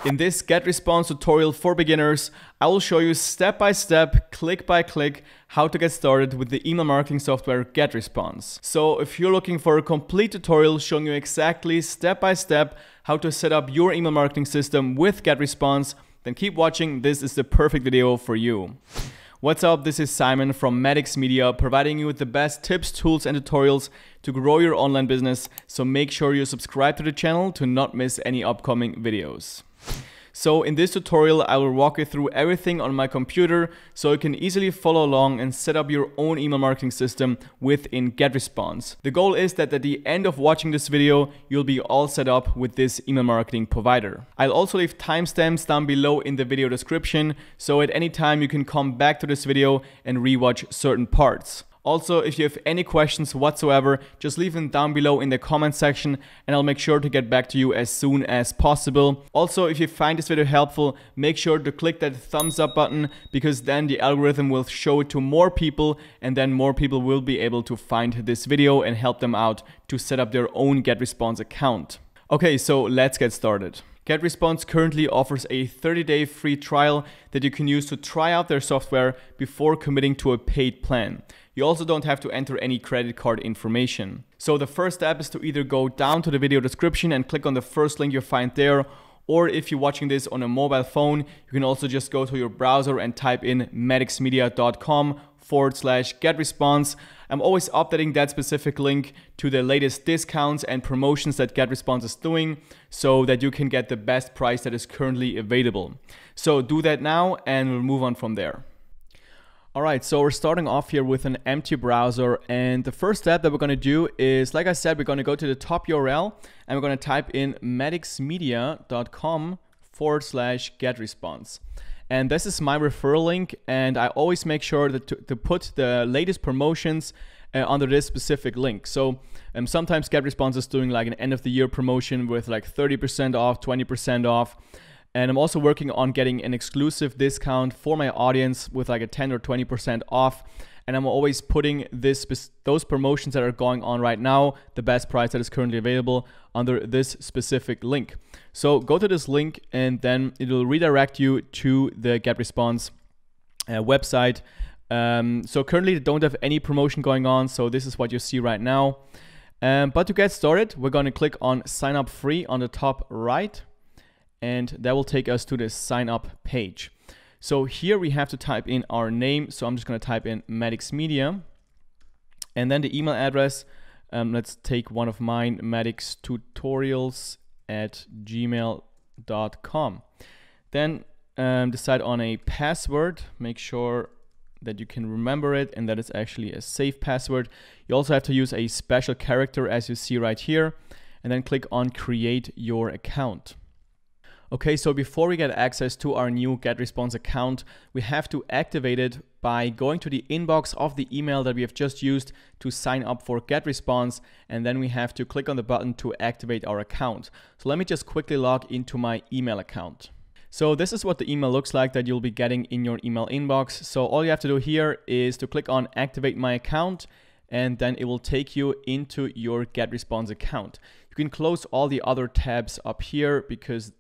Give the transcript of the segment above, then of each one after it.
In this GetResponse tutorial for beginners, I will show you step by step, click by click, how to get started with the email marketing software GetResponse. So if you're looking for a complete tutorial showing you exactly step by step how to set up your email marketing system with GetResponse, then keep watching. This is the perfect video for you. What's up? This is Simon from Madix Media, providing you with the best tips, tools, and tutorials to grow your online business. So make sure you subscribe to the channel to not miss any upcoming videos. So in this tutorial, I will walk you through everything on my computer so you can easily follow along and set up your own email marketing system within GetResponse. The goal is that at the end of watching this video, you'll be all set up with this email marketing provider. I'll also leave timestamps down below in the video description, so at any time you can come back to this video and rewatch certain parts. Also, if you have any questions whatsoever, just leave them down below in the comment section and I'll make sure to get back to you as soon as possible. Also, if you find this video helpful, make sure to click that thumbs up button, because then the algorithm will show it to more people and then more people will be able to find this video and help them out to set up their own GetResponse account. Okay, so let's get started. GetResponse currently offers a 30-day free trial that you can use to try out their software before committing to a paid plan. You also don't have to enter any credit card information. So the first step is to either go down to the video description and click on the first link you find there, or if you're watching this on a mobile phone, you can also just go to your browser and type in madixmedia.com/GetResponse. I'm always updating that specific link to the latest discounts and promotions that GetResponse is doing so that you can get the best price that is currently available. So do that now and we'll move on from there. Alright, so we're starting off here with an empty browser, and the first step that we're going to do is, like I said, we're going to go to the top URL and we're going to type in madixmedia.com/GetResponse. And this is my referral link, and I always make sure that to put the latest promotions under this specific link. So sometimes GetResponse is doing like an end of the year promotion with like 30% off, 20% off. And I'm also working on getting an exclusive discount for my audience with like a 10 or 20% off. And I'm always putting those promotions that are going on right now, the best price that is currently available, under this specific link. So go to this link and then it will redirect you to the GetResponse website. So currently they don't have any promotion going on, so this is what you see right now. But to get started, we're going to click on sign up free on the top right. And that will take us to the sign up page. So here we have to type in our name. So I'm just going to type in Madix Media, and then the email address. Let's take one of mine, madixtutorials@gmail.com. Then decide on a password. Make sure that you can remember it and that it's actually a safe password. You also have to use a special character, as you see right here, and then click on create your account. Okay, so before we get access to our new GetResponse account, we have to activate it by going to the inbox of the email that we have just used to sign up for GetResponse, and then we have to click on the button to activate our account. So let me just quickly log into my email account. So this is what the email looks like that you'll be getting in your email inbox. So all you have to do here is to click on activate my account, and then it will take you into your GetResponse account. You can close all the other tabs up here because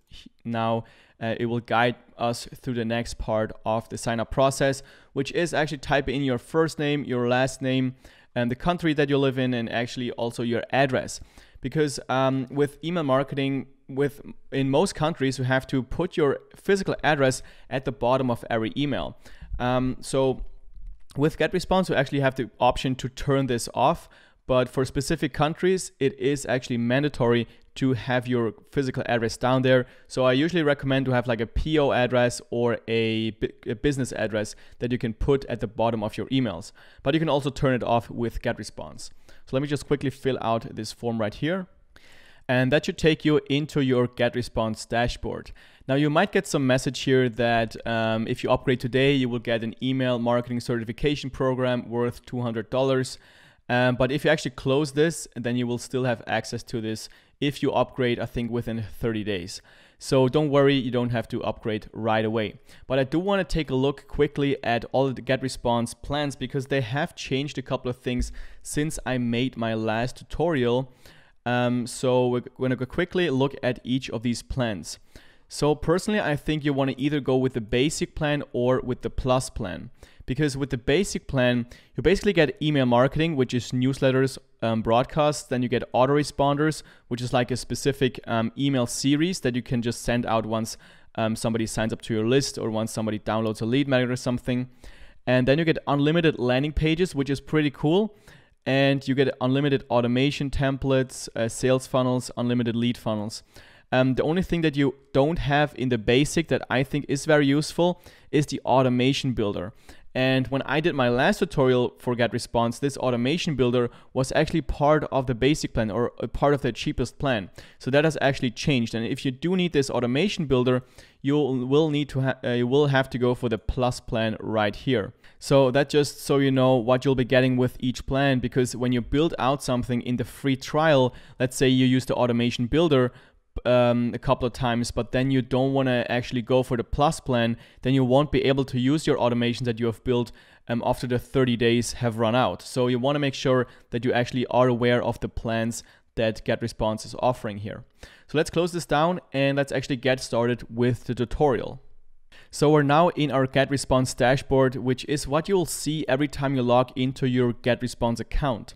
now it will guide us through the next part of the sign up process, which is actually type in your first name, your last name, and the country that you live in, and actually also your address. Because with email marketing, in most countries, you have to put your physical address at the bottom of every email. So with GetResponse, you actually have the option to turn this off, but for specific countries, it is actually mandatory to have your physical address down there. So I usually recommend to have like a PO address or a business address that you can put at the bottom of your emails. But you can also turn it off with GetResponse. So let me just quickly fill out this form right here. And that should take you into your GetResponse dashboard. Now you might get some message here that if you upgrade today, you will get an email marketing certification program worth $200. But if you actually close this, then you will still have access to this if you upgrade, I think, within 30 days. So don't worry, you don't have to upgrade right away. But I do want to take a look quickly at all of the GetResponse plans, because they have changed a couple of things since I made my last tutorial. So we're going to quickly look at each of these plans. So personally, I think you want to either go with the basic plan or with the plus plan. Because with the basic plan, you basically get email marketing, which is newsletters, broadcasts. Then you get autoresponders, which is like a specific email series that you can just send out once somebody signs up to your list or once somebody downloads a lead magnet or something. And then you get unlimited landing pages, which is pretty cool. And you get unlimited automation templates, sales funnels, unlimited lead funnels. The only thing that you don't have in the basic that I think is very useful is the automation builder. And when I did my last tutorial for GetResponse, this automation builder was actually part of the basic plan or a part of the cheapest plan. So that has actually changed. And if you do need this automation builder, you will have to go for the plus plan right here. So that just so you know what you'll be getting with each plan, because when you build out something in the free trial, let's say you use the automation builder a couple of times, but then you don't want to actually go for the plus plan, then you won't be able to use your automations that you have built after the 30 days have run out. So you want to make sure that you actually are aware of the plans that GetResponse is offering here. So let's close this down and let's actually get started with the tutorial. So we're now in our GetResponse dashboard, which is what you'll see every time you log into your GetResponse account.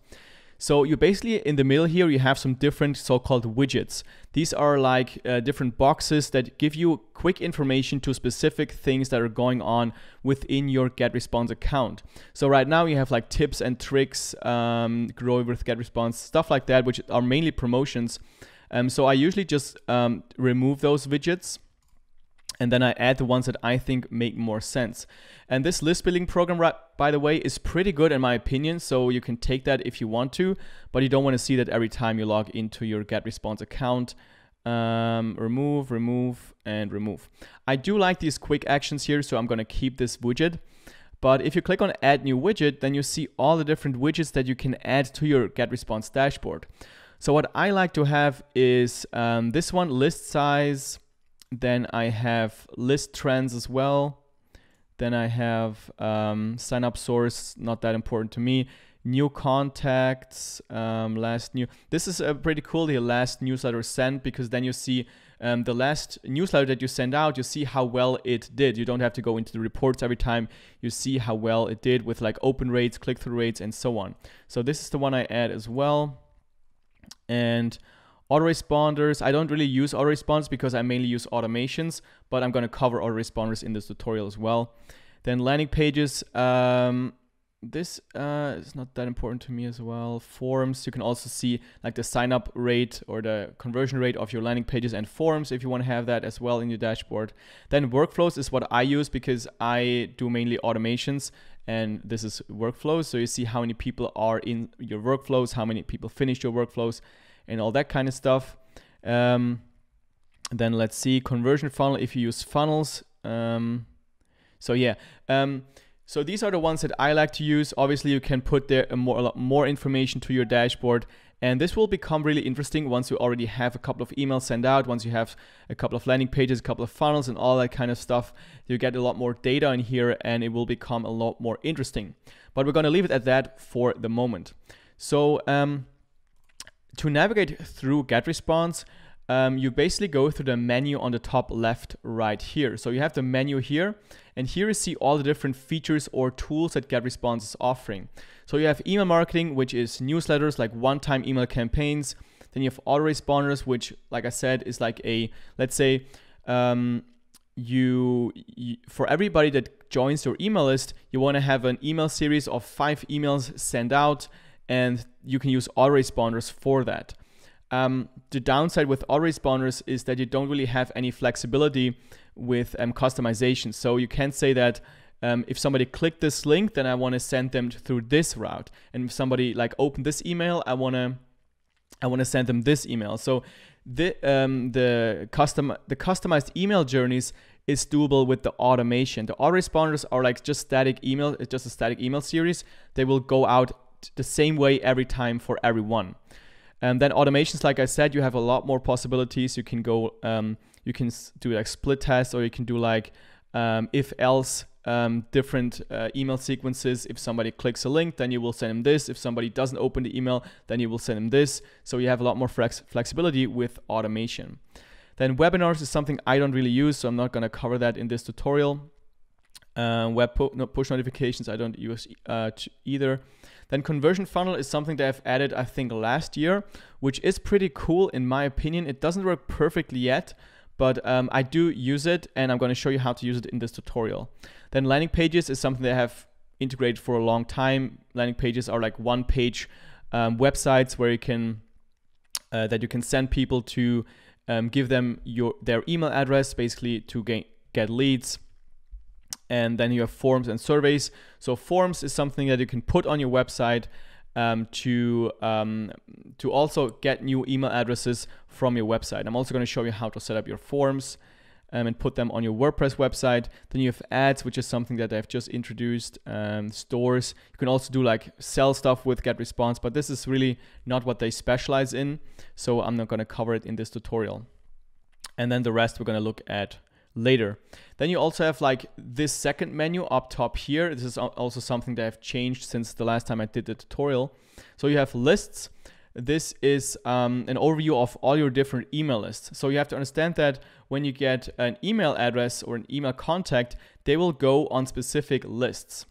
So you basically, in the middle here, you have some different so-called widgets. These are like different boxes that give you quick information to specific things that are going on within your GetResponse account. So right now you have like tips and tricks, grow with GetResponse, stuff like that, which are mainly promotions. So I usually just remove those widgets, and then I add the ones that I think make more sense. And this list building program, by the way, is pretty good in my opinion. So you can take that if you want to, but you don't want to see that every time you log into your GetResponse account. Remove, and remove. I do like these quick actions here, so I'm going to keep this widget. But if you click on add new widget, then you see all the different widgets that you can add to your GetResponse dashboard. So what I like to have is this one, list size. Then I have list trends as well. Then I have sign up source, not that important to me. New contacts, last new. This is pretty cool, the last newsletter sent, because then you see the last newsletter that you send out, you see how well it did. You don't have to go into the reports every time. You see how well it did with like open rates, click-through rates, and so on. So this is the one I add as well. And autoresponders, I don't really use autoresponders because I mainly use automations, but I'm going to cover autoresponders in this tutorial as well. Then landing pages, this is not that important to me as well. Forums, you can also see like the sign up rate or the conversion rate of your landing pages and forums if you want to have that as well in your dashboard. Then workflows is what I use because I do mainly automations, and this is workflows. So you see how many people are in your workflows, how many people finish your workflows, and all that kind of stuff. Then let's see, conversion funnel if you use funnels. So yeah, so these are the ones that I like to use. Obviously, you can put there a lot more information to your dashboard, and this will become really interesting once you already have a couple of emails sent out, once you have a couple of landing pages, a couple of funnels, and all that kind of stuff. You get a lot more data in here, and it will become a lot more interesting. But we're going to leave it at that for the moment. So to navigate through GetResponse, you basically go through the menu on the top left right here. So you have the menu here, and here you see all the different features or tools that GetResponse is offering. So you have email marketing, which is newsletters, like one-time email campaigns. Then you have autoresponders, which, like I said, is like a, let's say, for everybody that joins your email list, you want to have an email series of 5 emails sent out, and you can use autoresponders for that. The downside with autoresponders is that you don't really have any flexibility with customization. So you can say that if somebody clicked this link, then I want to send them through this route. And if somebody like opened this email, I want to send them this email. So the customized email journeys is doable with the automation. The autoresponders are like just static email. It's just a static email series. They will go out the same way every time for everyone. And then automations, like I said, you have a lot more possibilities. You can go, you can do like split tests, or you can do like if else different email sequences. If somebody clicks a link, then you will send them this. If somebody doesn't open the email, then you will send them this. So you have a lot more flexibility with automation. Then webinars is something I don't really use, so I'm not going to cover that in this tutorial. Push notifications I don't use either. Then conversion funnel is something that I've added, I think, last year, which is pretty cool in my opinion. It doesn't work perfectly yet, but I do use it, and I'm going to show you how to use it in this tutorial. Then landing pages is something that I have integrated for a long time. Landing pages are like one-page websites where you can that you can send people to, give them their email address, basically to get leads. And then you have forms and surveys. So forms is something that you can put on your website to also get new email addresses from your website. I'm also going to show you how to set up your forms and put them on your WordPress website. Then you have ads, which is something that I've just introduced. Stores. You can also do like sell stuff with GetResponse, but this is really not what they specialize in. So I'm not going to cover it in this tutorial. And then the rest we're going to look at later. Then you also have like this second menu up top here. This is also something that I've changed since the last time I did the tutorial. So you have lists. This is an overview of all your different email lists. So you have to understand that when you get an email address or an email contact, they will go on specific lists.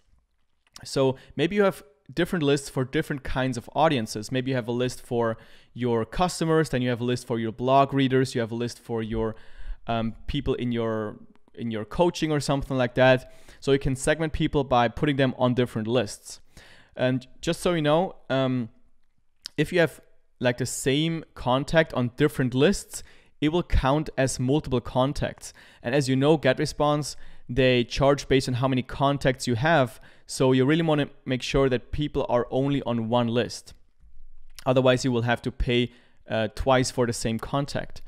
So maybe you have different lists for different kinds of audiences. Maybe you have a list for your customers, then you have a list for your blog readers, you have a list for your people in your coaching or something like that. So you can segment people by putting them on different lists. And just so you know, if you have like the same contact on different lists, it will count as multiple contacts. And as you know, GetResponse, they charge based on how many contacts you have. So you really want to make sure that people are only on one list. Otherwise, you will have to pay twice for the same contact.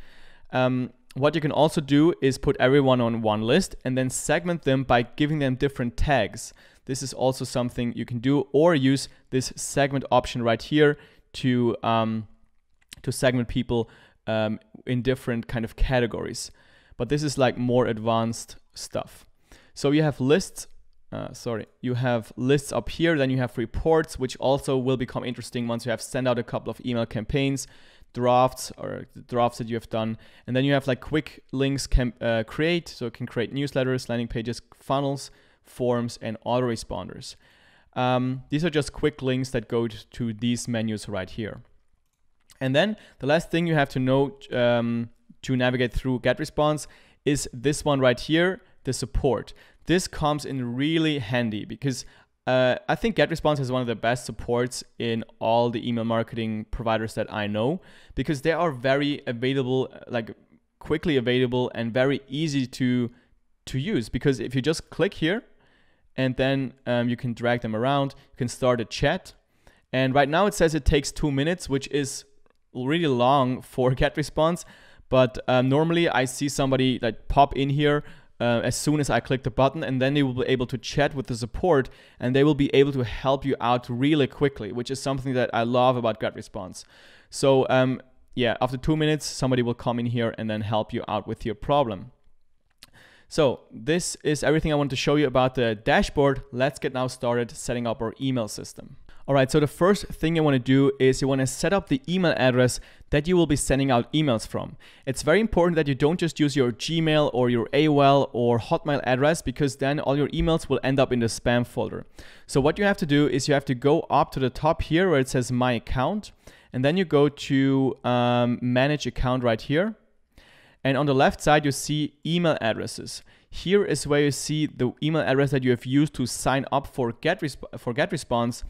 What you can also do is put everyone on one list and then segment them by giving them different tags. This is also something you can do, or use this segment option right here to segment people in different kind of categories. But this is like more advanced stuff. So you have lists. You have lists up here. Then you have reports, which also will become interesting once you have sent out a couple of email campaigns. Drafts, or the drafts that you have done. And then you have like quick links can create. So it can create newsletters, landing pages, funnels, forms, and autoresponders. These are just quick links that go to these menus right here. And then the last thing you have to know to navigate through GetResponse is this one right here, the support. This comes in really handy because I think GetResponse is one of the best supports in all the email marketing providers that I know, because they are very available, like quickly available and very easy to use. Because if you just click here and then you can drag them around, you can start a chat. And right now it says it takes 2 minutes, which is really long for GetResponse. But normally I see somebody like pop in here as soon as I click the button, and then they will be able to chat with the support, and they will be able to help you out really quickly, which is something that I love about GetResponse. So yeah, after 2 minutes, somebody will come in here and then help you out with your problem. So this is everything I want to show you about the dashboard. Let's get now started setting up our email system. All right, so the first thing you want to do is you want to set up the email address that you will be sending out emails from. It's very important that you don't just use your Gmail or your AOL or Hotmail address, because then all your emails will end up in the spam folder. So what you have to do is you have to go up to the top here where it says My Account, and then you go to Manage Account right here. And on the left side, you see email addresses. Here is where you see the email address that you have used to sign up for GetResponse.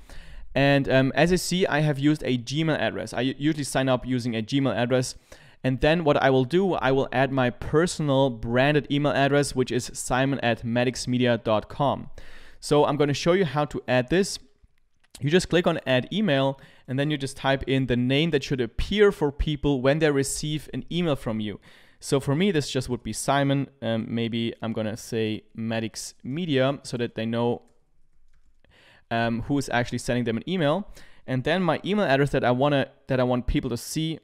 And as you see, I have used a Gmail address. I usually sign up using a Gmail address. And then what I will do, I will add my personal branded email address, which is simon@madixmedia.com. So I'm going to show you how to add this. You just click on Add Email, and then you just type in the name that should appear for people when they receive an email from you. So for me, this just would be Simon. Maybe I'm going to say Madix Media so that they know who is actually sending them an email. And then my email address that I want people to see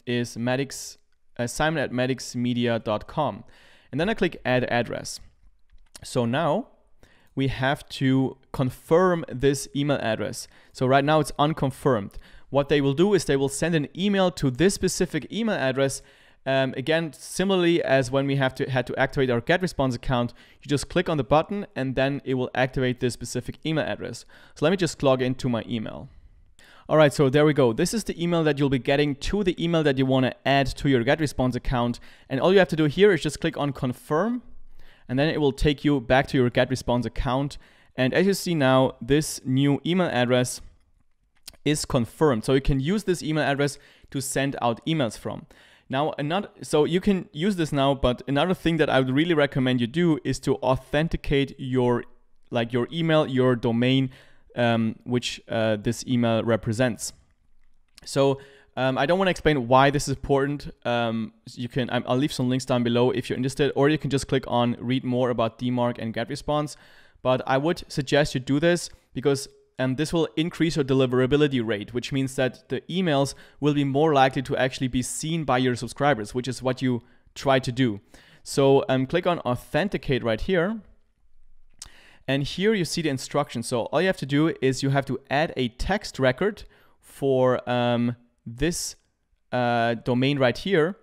is simon@madixmedia.com. And then I click Add Address. So now we have to confirm this email address. So right now it's unconfirmed. What they will do is they will send an email to this specific email address Again, similarly as when we had to activate our GetResponse account, you just click on the button and then it will activate this specific email address. So let me just log into my email. All right, so there we go. This is the email that you'll be getting to the email that you want to add to your GetResponse account. And all you have to do here is just click on confirm, and then it will take you back to your GetResponse account. And as you see now, this new email address is confirmed. So you can use this email address to send out emails from. Now, so you can use this now, but another thing that I would really recommend you do is to authenticate your email, your domain, which this email represents. So I don't want to explain why this is important. I'll leave some links down below if you're interested, or you can just click on read more about DMARC and GetResponse. But I would suggest you do this because this will increase your deliverability rate, which means that the emails will be more likely to actually be seen by your subscribers, which is what you try to do. So click on authenticate right here. And here you see the instructions. So all you have to do is you have to add a text record for this domain right here,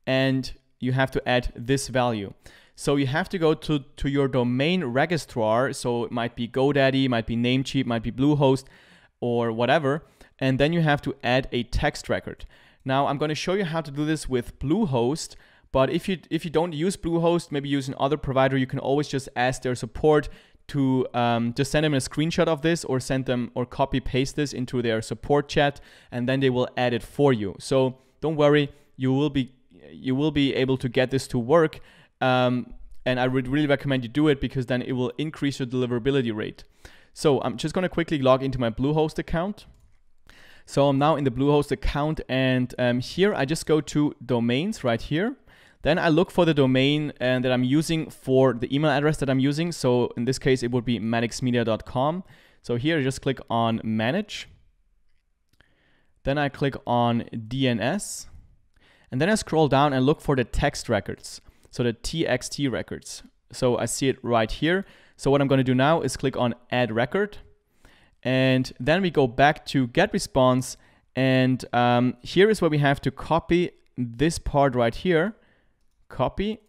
and you have to add this value. So you have to go to your domain registrar. So it might be GoDaddy, might be Namecheap, might be Bluehost, or whatever. And then you have to add a text record. Now I'm going to show you how to do this with Bluehost. But if you don't use Bluehost, maybe use another provider, you can always just ask their support to just send them a screenshot of this, or send them or copy paste this into their support chat, and then they will add it for you. So don't worry, you will be able to get this to work. And I would really recommend you do it because then it will increase your deliverability rate. So I'm just going to quickly log into my Bluehost account. So I'm now in the Bluehost account, and here I just go to domains right here. Then I look for the domain that I'm using for the email address that I'm using. So in this case, it would be maddoxmedia.com. So here I just click on manage. Then I click on DNS. And then I scroll down and look for the text records. So the TXT records. So I see it right here. So what I'm going to do now is click on add record. And then we go back to GetResponse. And here is where we have to copy this part right here. Copy.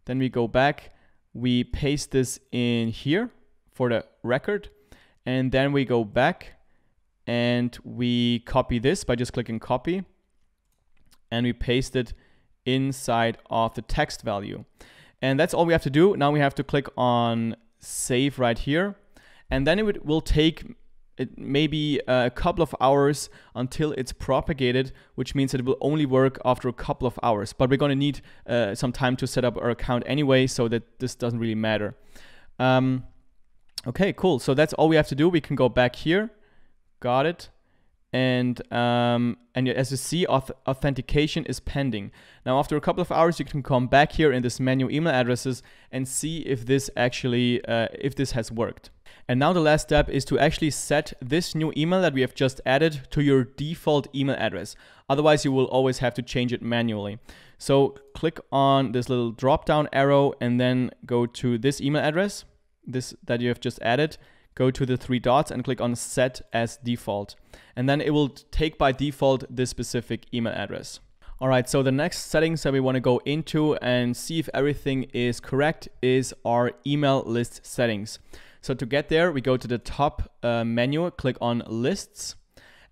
Then we go back. We paste this in here for the record. And then we go back and we copy this by just clicking copy. And we paste it inside of the text value. And that's all we have to do. Now we have to click on save right here. And then it will take maybe a couple of hours until it's propagated, which means that it will only work after a couple of hours. But we're going to need some time to set up our account anyway, so that this doesn't really matter. Okay, cool. So that's all we have to do. We can go back here. Got it. And as you see, authentication is pending. Now, after a couple of hours, you can come back here in this menu email addresses and see if this actually, if this has worked. And now the last step is to actually set this new email that we have just added to your default email address. Otherwise, you will always have to change it manually. So click on this little drop-down arrow and then go to this email address, this that you have just added. Go to the three dots and click on set as default. And then it will take by default this specific email address. All right, so the next settings that we want to go into and see if everything is correct is our email list settings. So to get there, we go to the top menu, click on lists,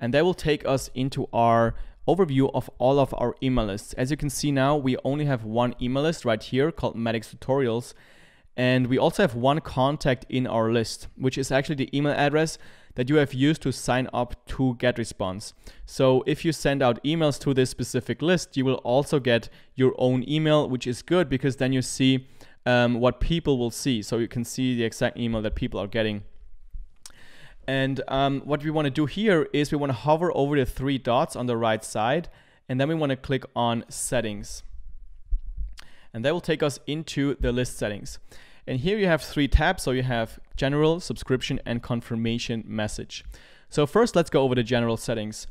and that will take us into our overview of all of our email lists. As you can see now, we only have one email list right here called Maddox Tutorials. And we also have one contact in our list, which is actually the email address that you have used to sign up to GetResponse. So if you send out emails to this specific list, you will also get your own email, which is good because then you see what people will see. So you can see the exact email that people are getting. And what we want to do here is we want to hover over the three dots on the right side, and then we want to click on settings. And that will take us into the list settings. And here you have three tabs. So you have general, subscription, and confirmation message. So first, let's go over the general settings.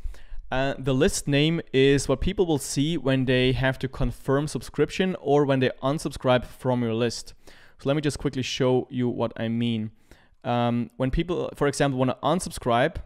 The list name is what people will see when they have to confirm subscription or when they unsubscribe from your list. So let me just quickly show you what I mean. When people, for example, want to unsubscribe,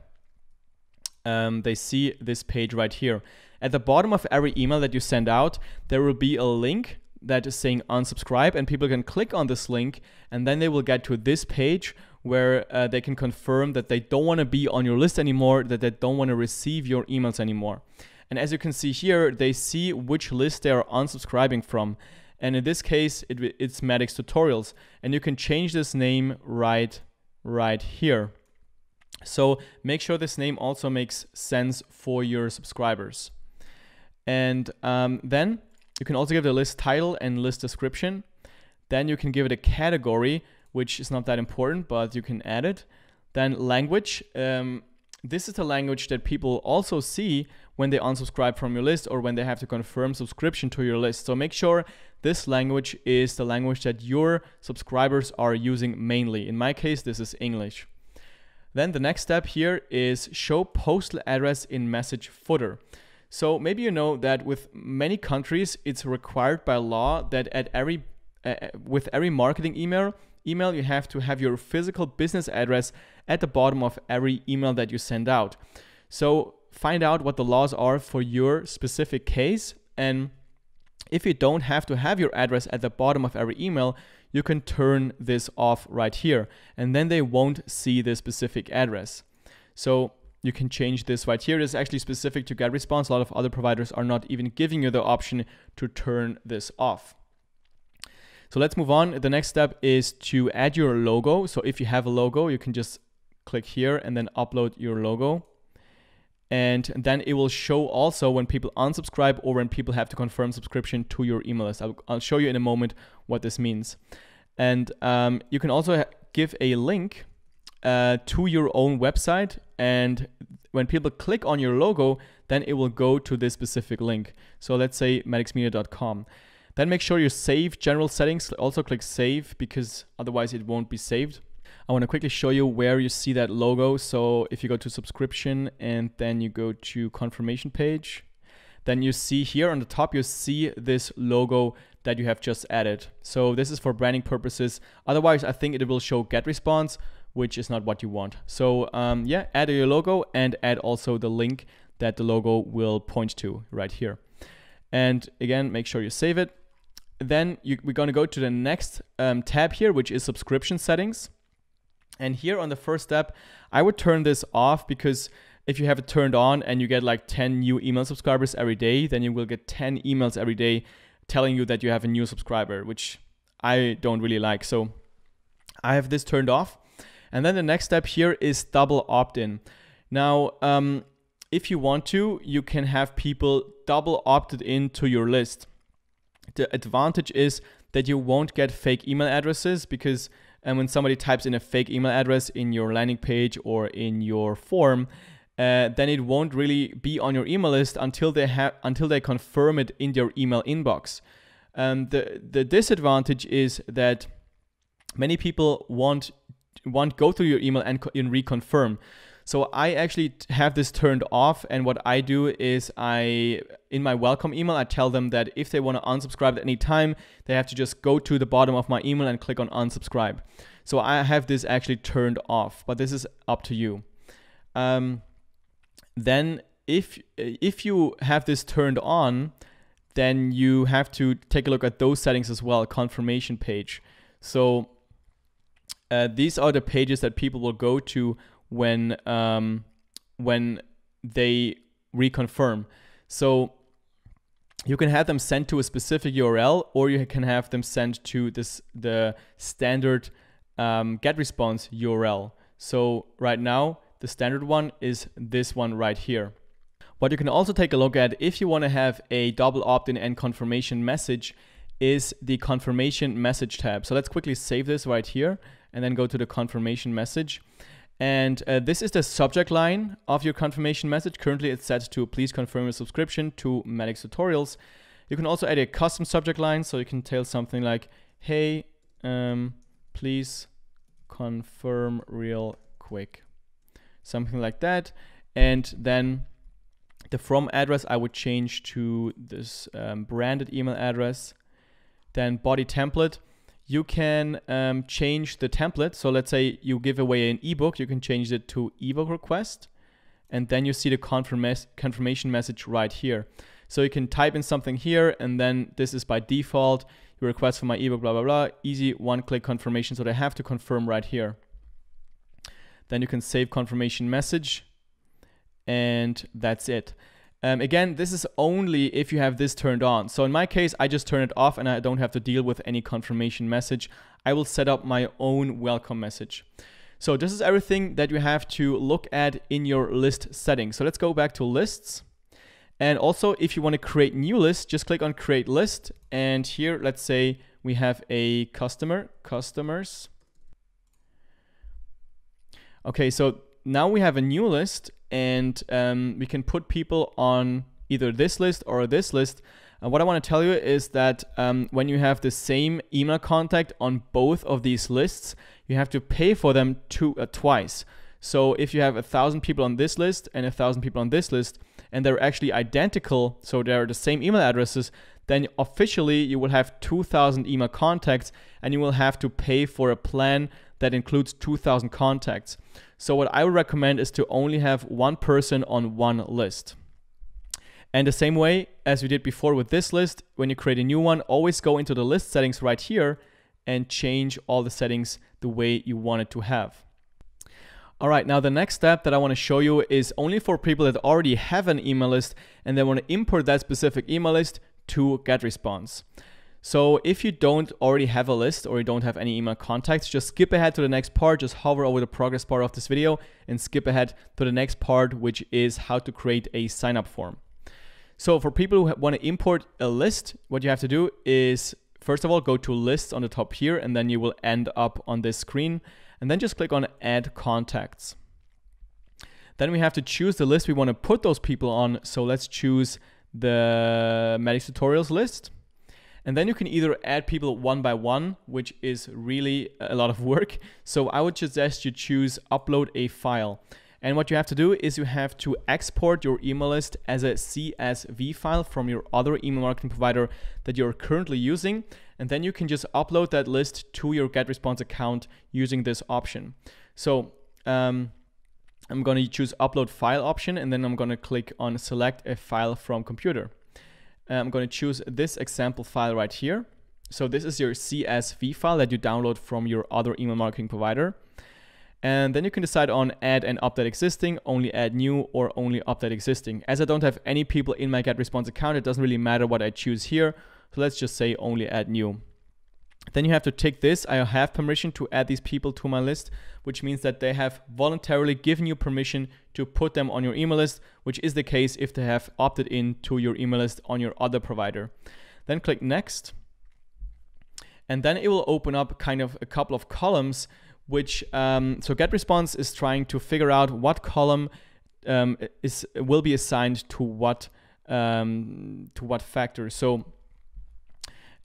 they see this page right here. At the bottom of every email that you send out, there will be a link that is saying unsubscribe, and people can click on this link, and then they will get to this page where they can confirm that they don't want to be on your list anymore, that they don't want to receive your emails anymore. And as you can see here, they see which list they are unsubscribing from. And in this case, it's Maddox Tutorials. And you can change this name right here. So make sure this name also makes sense for your subscribers. And then you can also give it a list title and list description. Then you can give it a category, which is not that important, but you can add it. Then language. This is the language that people also see when they unsubscribe from your list or when they have to confirm subscription to your list. So make sure this language is the language that your subscribers are using mainly. In my case, this is English. Then the next step here is show postal address in message footer. So maybe you know that with many countries, it's required by law that with every marketing email, you have to have your physical business address at the bottom of every email that you send out. So find out what the laws are for your specific case, and if you don't have to have your address at the bottom of every email, you can turn this off right here, and then they won't see the specific address. So you can change this right here. This is actually specific to GetResponse. A lot of other providers are not even giving you the option to turn this off. So let's move on. The next step is to add your logo. So if you have a logo, you can just click here and then upload your logo. And then it will show also when people unsubscribe or when people have to confirm subscription to your email list. I'll show you in a moment what this means. And you can also give a link to your own website. And when people click on your logo, then it will go to this specific link. So let's say maddoxmedia.com. Then make sure you save general settings. Also click save because otherwise it won't be saved. I want to quickly show you where you see that logo. So if you go to subscription and then you go to confirmation page, then you see here on the top, you see this logo that you have just added. So this is for branding purposes. Otherwise, I think it will show GetResponse, which is not what you want. So yeah, add your logo and add also the link that the logo will point to right here. And again, make sure you save it. Then we're going to go to the next tab here, which is subscription settings. And here on the first step, I would turn this off because if you have it turned on and you get like 10 new email subscribers every day, then you will get 10 emails every day telling you that you have a new subscriber, which I don't really like. So I have this turned off. And then the next step here is double opt-in. Now, if you want to, you can have people double opted into your list. The advantage is that you won't get fake email addresses because when somebody types in a fake email address in your landing page or in your form, then it won't really be on your email list until they confirm it in their email inbox. The disadvantage is that many people won't go through your email and reconfirm. So I actually have this turned off, and what I do is in my welcome email, I tell them that if they want to unsubscribe at any time, they have to just go to the bottom of my email and click on unsubscribe. So I have this actually turned off, but this is up to you. Then if you have this turned on, then you have to take a look at those settings as well, confirmation page. So these are the pages that people will go to when they reconfirm. So you can have them sent to a specific URL, or you can have them sent to the standard GetResponse URL. So right now, the standard one is this one right here. What you can also take a look at if you want to have a double opt-in and confirmation message is the confirmation message tab. So let's quickly save this right here and then go to the confirmation message. And this is the subject line of your confirmation message. Currently it's set to please confirm your subscription to Maddox Tutorials. You can also add a custom subject line, so you can tell something like, hey, please confirm real quick. Something like that. And then the from address I would change to this branded email address. Then body template. You can change the template. So let's say you give away an ebook, you can change it to ebook request. and then you see the confirmation message right here. So you can type in something here, and then this is by default, your request for my ebook, blah, blah, blah, easy one-click confirmation. So they have to confirm right here. Then you can save confirmation message, and that's it. Again, this is only if you have this turned on. So in my case, I just turn it off and I don't have to deal with any confirmation message. I will set up my own welcome message. So this is everything that you have to look at in your list settings. So let's go back to lists. And also, if you want to create new lists, just click on create list. And here, let's say we have a customers. Okay, so now we have a new list, and we can put people on either this list or this list. And what I want to tell you is that when you have the same email contact on both of these lists, you have to pay for them twice. So if you have 1,000 people on this list and 1,000 people on this list, and they're actually identical, so they're the same email addresses, then officially you will have 2,000 email contacts, and you will have to pay for a plan that includes 2,000 contacts. So what I would recommend is to only have one person on one list. And the same way as we did before with this list, when you create a new one, always go into the list settings right here and change all the settings the way you want it to have. All right, now the next step that I want to show you is only for people that already have an email list and they want to import that specific email list to GetResponse. So if you don't already have a list or you don't have any email contacts, just skip ahead to the next part, just hover over the progress bar of this video and skip ahead to the next part, which is how to create a sign-up form. So for people who want to import a list, what you have to do is, first of all, go to lists on the top here, and then you will end up on this screen. And then just click on add contacts. Then we have to choose the list we want to put those people on. So let's choose the Medics Tutorials list. And then you can either add people one by one, which is really a lot of work. So I would suggest you choose upload a file. And what you have to do is you have to export your email list as a CSV file from your other email marketing provider that you're currently using. And then you can just upload that list to your GetResponse account using this option. So I'm going to choose upload file option, and then I'm going to click on select a file from computer. I'm going to choose this example file right here. So this is your CSV file that you download from your other email marketing provider. And then you can decide on add and update existing, only add new, or only update existing. As I don't have any people in my GetResponse account, it doesn't really matter what I choose here. So let's just say only add new. Then you have to tick this. I have permission to add these people to my list, which means that they have voluntarily given you permission to put them on your email list, which is the case if they have opted in to your email list on your other provider. Then click next. And then it will open up kind of a couple of columns, which so GetResponse is trying to figure out what column will be assigned to what factor. So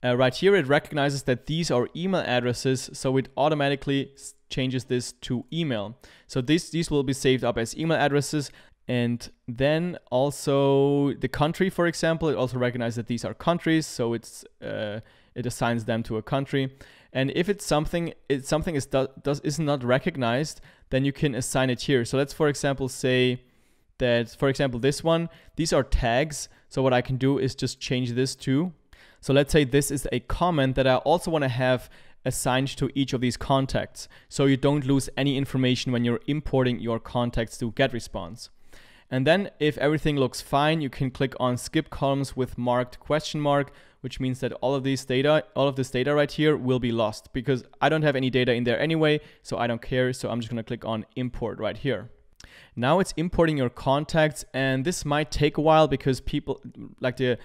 right here, it recognizes that these are email addresses, so it automatically changes this to email. So these will be saved up as email addresses. And then also the country, for example, it also recognizes that these are countries, so it assigns them to a country. And if something is not recognized, then you can assign it here. So let's, for example, say that, for example, this one, these are tags. So what I can do is just change this to. So let's say this is a comment that I also want to have assigned to each of these contacts, so you don't lose any information when you're importing your contacts to GetResponse. And then if everything looks fine, you can click on skip columns with marked question mark, which means that all of this data right here will be lost, because I don't have any data in there anyway, so I don't care. So I'm just going to click on import right here. Now it's importing your contacts, and this might take a while because people like the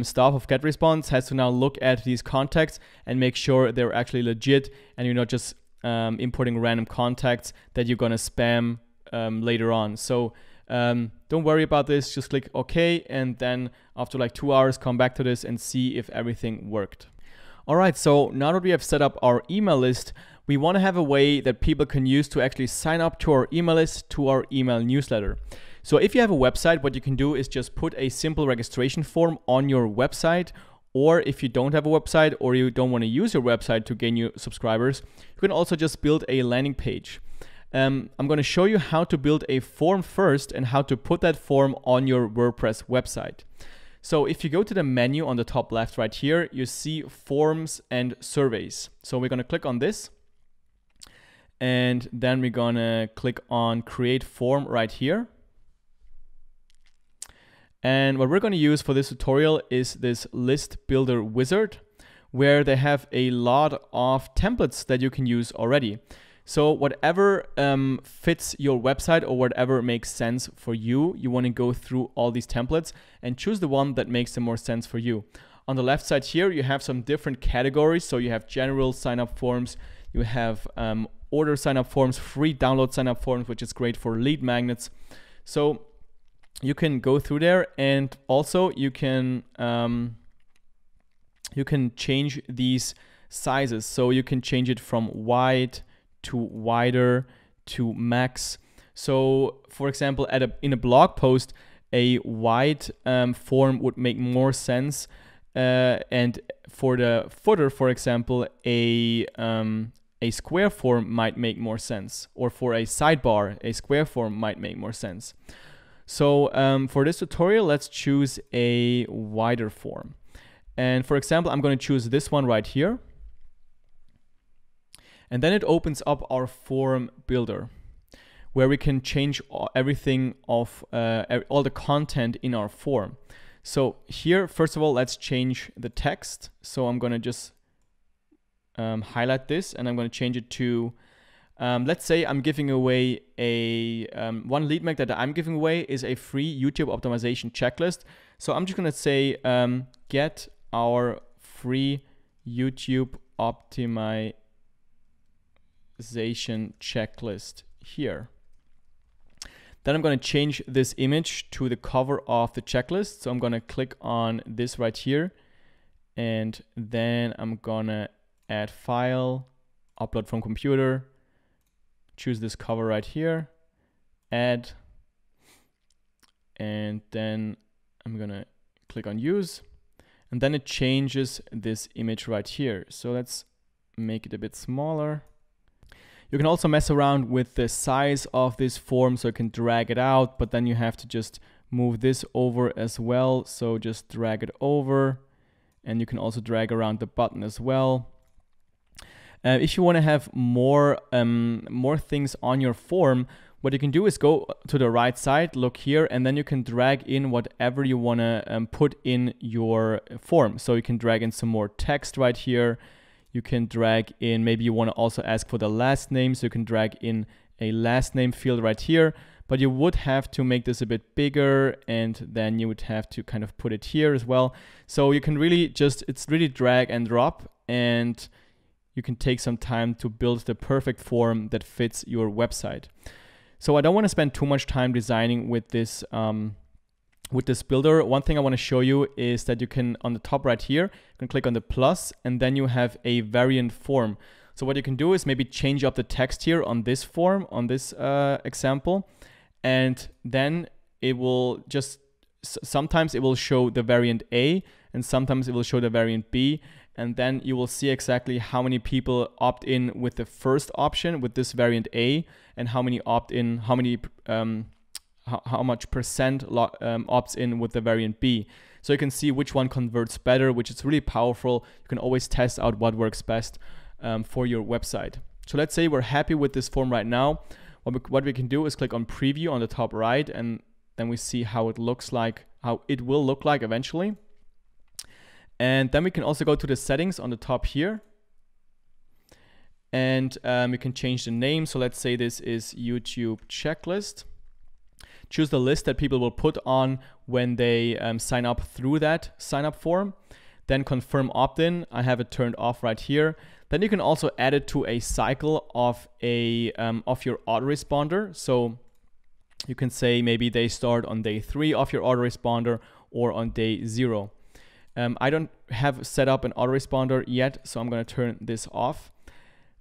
staff of GetResponse has to now look at these contacts and make sure they're actually legit, and you're not just importing random contacts that you're going to spam later on. So don't worry about this, just click OK, and then after like 2 hours come back to this and see if everything worked. Alright, so now that we have set up our email list, we want to have a way that people can use to actually sign up to our email list, to our email newsletter. So if you have a website, what you can do is just put a simple registration form on your website, or if you don't have a website or you don't want to use your website to gain new subscribers, you can also just build a landing page. I'm going to show you how to build a form first and how to put that form on your WordPress website. So if you go to the menu on the top left right here, you see forms and surveys. So we're going to click on this, and then we're going to click on create form right here. And what we're going to use for this tutorial is this list builder wizard, where they have a lot of templates that you can use already. So whatever fits your website or whatever makes sense for you, you want to go through all these templates and choose the one that makes the more sense for you. On the left side here, you have some different categories. So you have general sign-up forms, you have order sign-up forms, free download sign-up forms, which is great for lead magnets. So you can go through there, and also you can change these sizes. So you can change it from wide to wider to max. So for example, in a blog post, a wide form would make more sense, and for the footer, for example, a square form might make more sense, or for a sidebar, a square form might make more sense. So for this tutorial, let's choose a wider form. And for example, I'm going to choose this one right here. And then it opens up our form builder, where we can change everything of all the content in our form. So here, first of all, let's change the text. So I'm going to just highlight this, and I'm going to change it to, let's say I'm giving away a, one lead magnet that I'm giving away is a free YouTube optimization checklist. So I'm just going to say, get our free YouTube optimization checklist here. Then I'm going to change this image to the cover of the checklist. So I'm going to click on this right here, and then I'm going to add file, upload from computer, choose this cover right here, add, and then I'm going to click on use, and then it changes this image right here. So let's make it a bit smaller. You can also mess around with the size of this form, so you can drag it out, but then you have to just move this over as well. So just drag it over, and you can also drag around the button as well. If you want to have more things on your form, what you can do is go to the right side, look here, and then you can drag in whatever you want to put in your form. So you can drag in some more text right here. You can drag in, maybe you want to also ask for the last name, so you can drag in a last name field right here, but you would have to make this a bit bigger, and then you would have to kind of put it here as well. So you can really just, it's really drag and drop, and you can take some time to build the perfect form that fits your website. So I don't want to spend too much time designing with this builder. One thing I want to show you is that you can, on the top right here, you can click on the plus, and then you have a variant form. So what you can do is maybe change up the text here on this form, on this example, and then it will just, sometimes it will show the variant A, and sometimes it will show the variant B, and then you will see exactly how many people opt in with the first option with this variant A, and how many opt in, how much percent opts in with the variant B. So you can see which one converts better, which is really powerful. You can always test out what works best for your website. So let's say we're happy with this form right now. What we can do is click on preview on the top right, and then we see how it looks like, how it will look like eventually. And then we can also go to the settings on the top here, and we can change the name. So let's say this is YouTube checklist. Choose the list that people will put on when they sign up through that sign up form. Then confirm opt-in. I have it turned off right here. Then you can also add it to a cycle of your autoresponder. So you can say maybe they start on day 3 of your autoresponder or on day 0. I don't have set up an autoresponder yet, so I'm going to turn this off.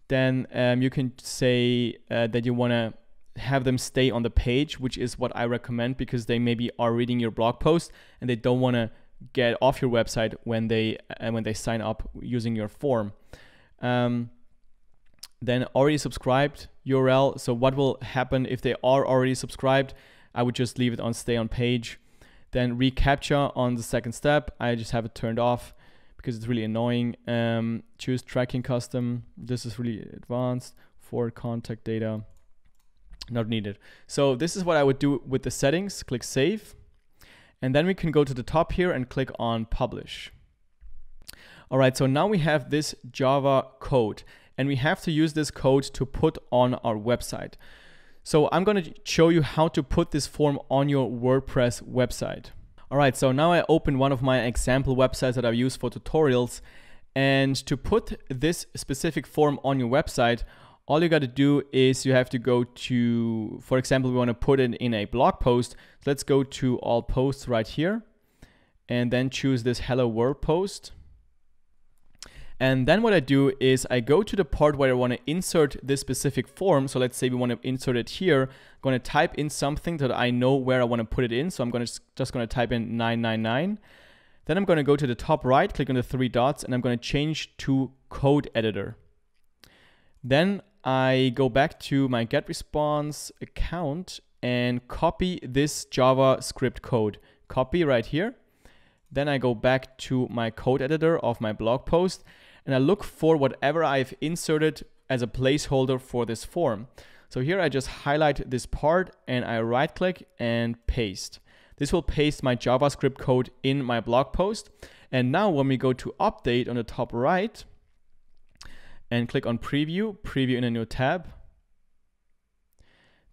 Then you can say that you want to have them stay on the page, which is what I recommend, because they maybe are reading your blog post and they don't want to get off your website when they sign up using your form. then already subscribed URL. So what will happen if they are already subscribed? I would just leave it on stay on page. Then reCAPTCHA on the second step. I just have it turned off because it's really annoying. Choose tracking custom. This is really advanced. For contact data, not needed. So this is what I would do with the settings. Click save. And then we can go to the top here and click on publish. All right, so now we have this Java code and we have to use this code to put on our website. So I'm going to show you how to put this form on your WordPress website. All right, so now I open one of my example websites that I use for tutorials. And to put this specific form on your website, all you got to do is you have to go to, for example, we want to put it in a blog post. So let's go to all posts right here and then choose this hello world post. And then what I do is I go to the part where I want to insert this specific form. So let's say we want to insert it here. I'm going to type in something that I know where I want to put it in. So I'm just going to type in 999. Then I'm going to go to the top right, click on the three dots, and I'm going to change to code editor. Then I go back to my GetResponse account and copy this JavaScript code. Copy right here. Then I go back to my code editor of my blog post and I look for whatever I've inserted as a placeholder for this form. So here I just highlight this part and I right click and paste. This will paste my JavaScript code in my blog post. And now when we go to update on the top right and click on preview in a new tab,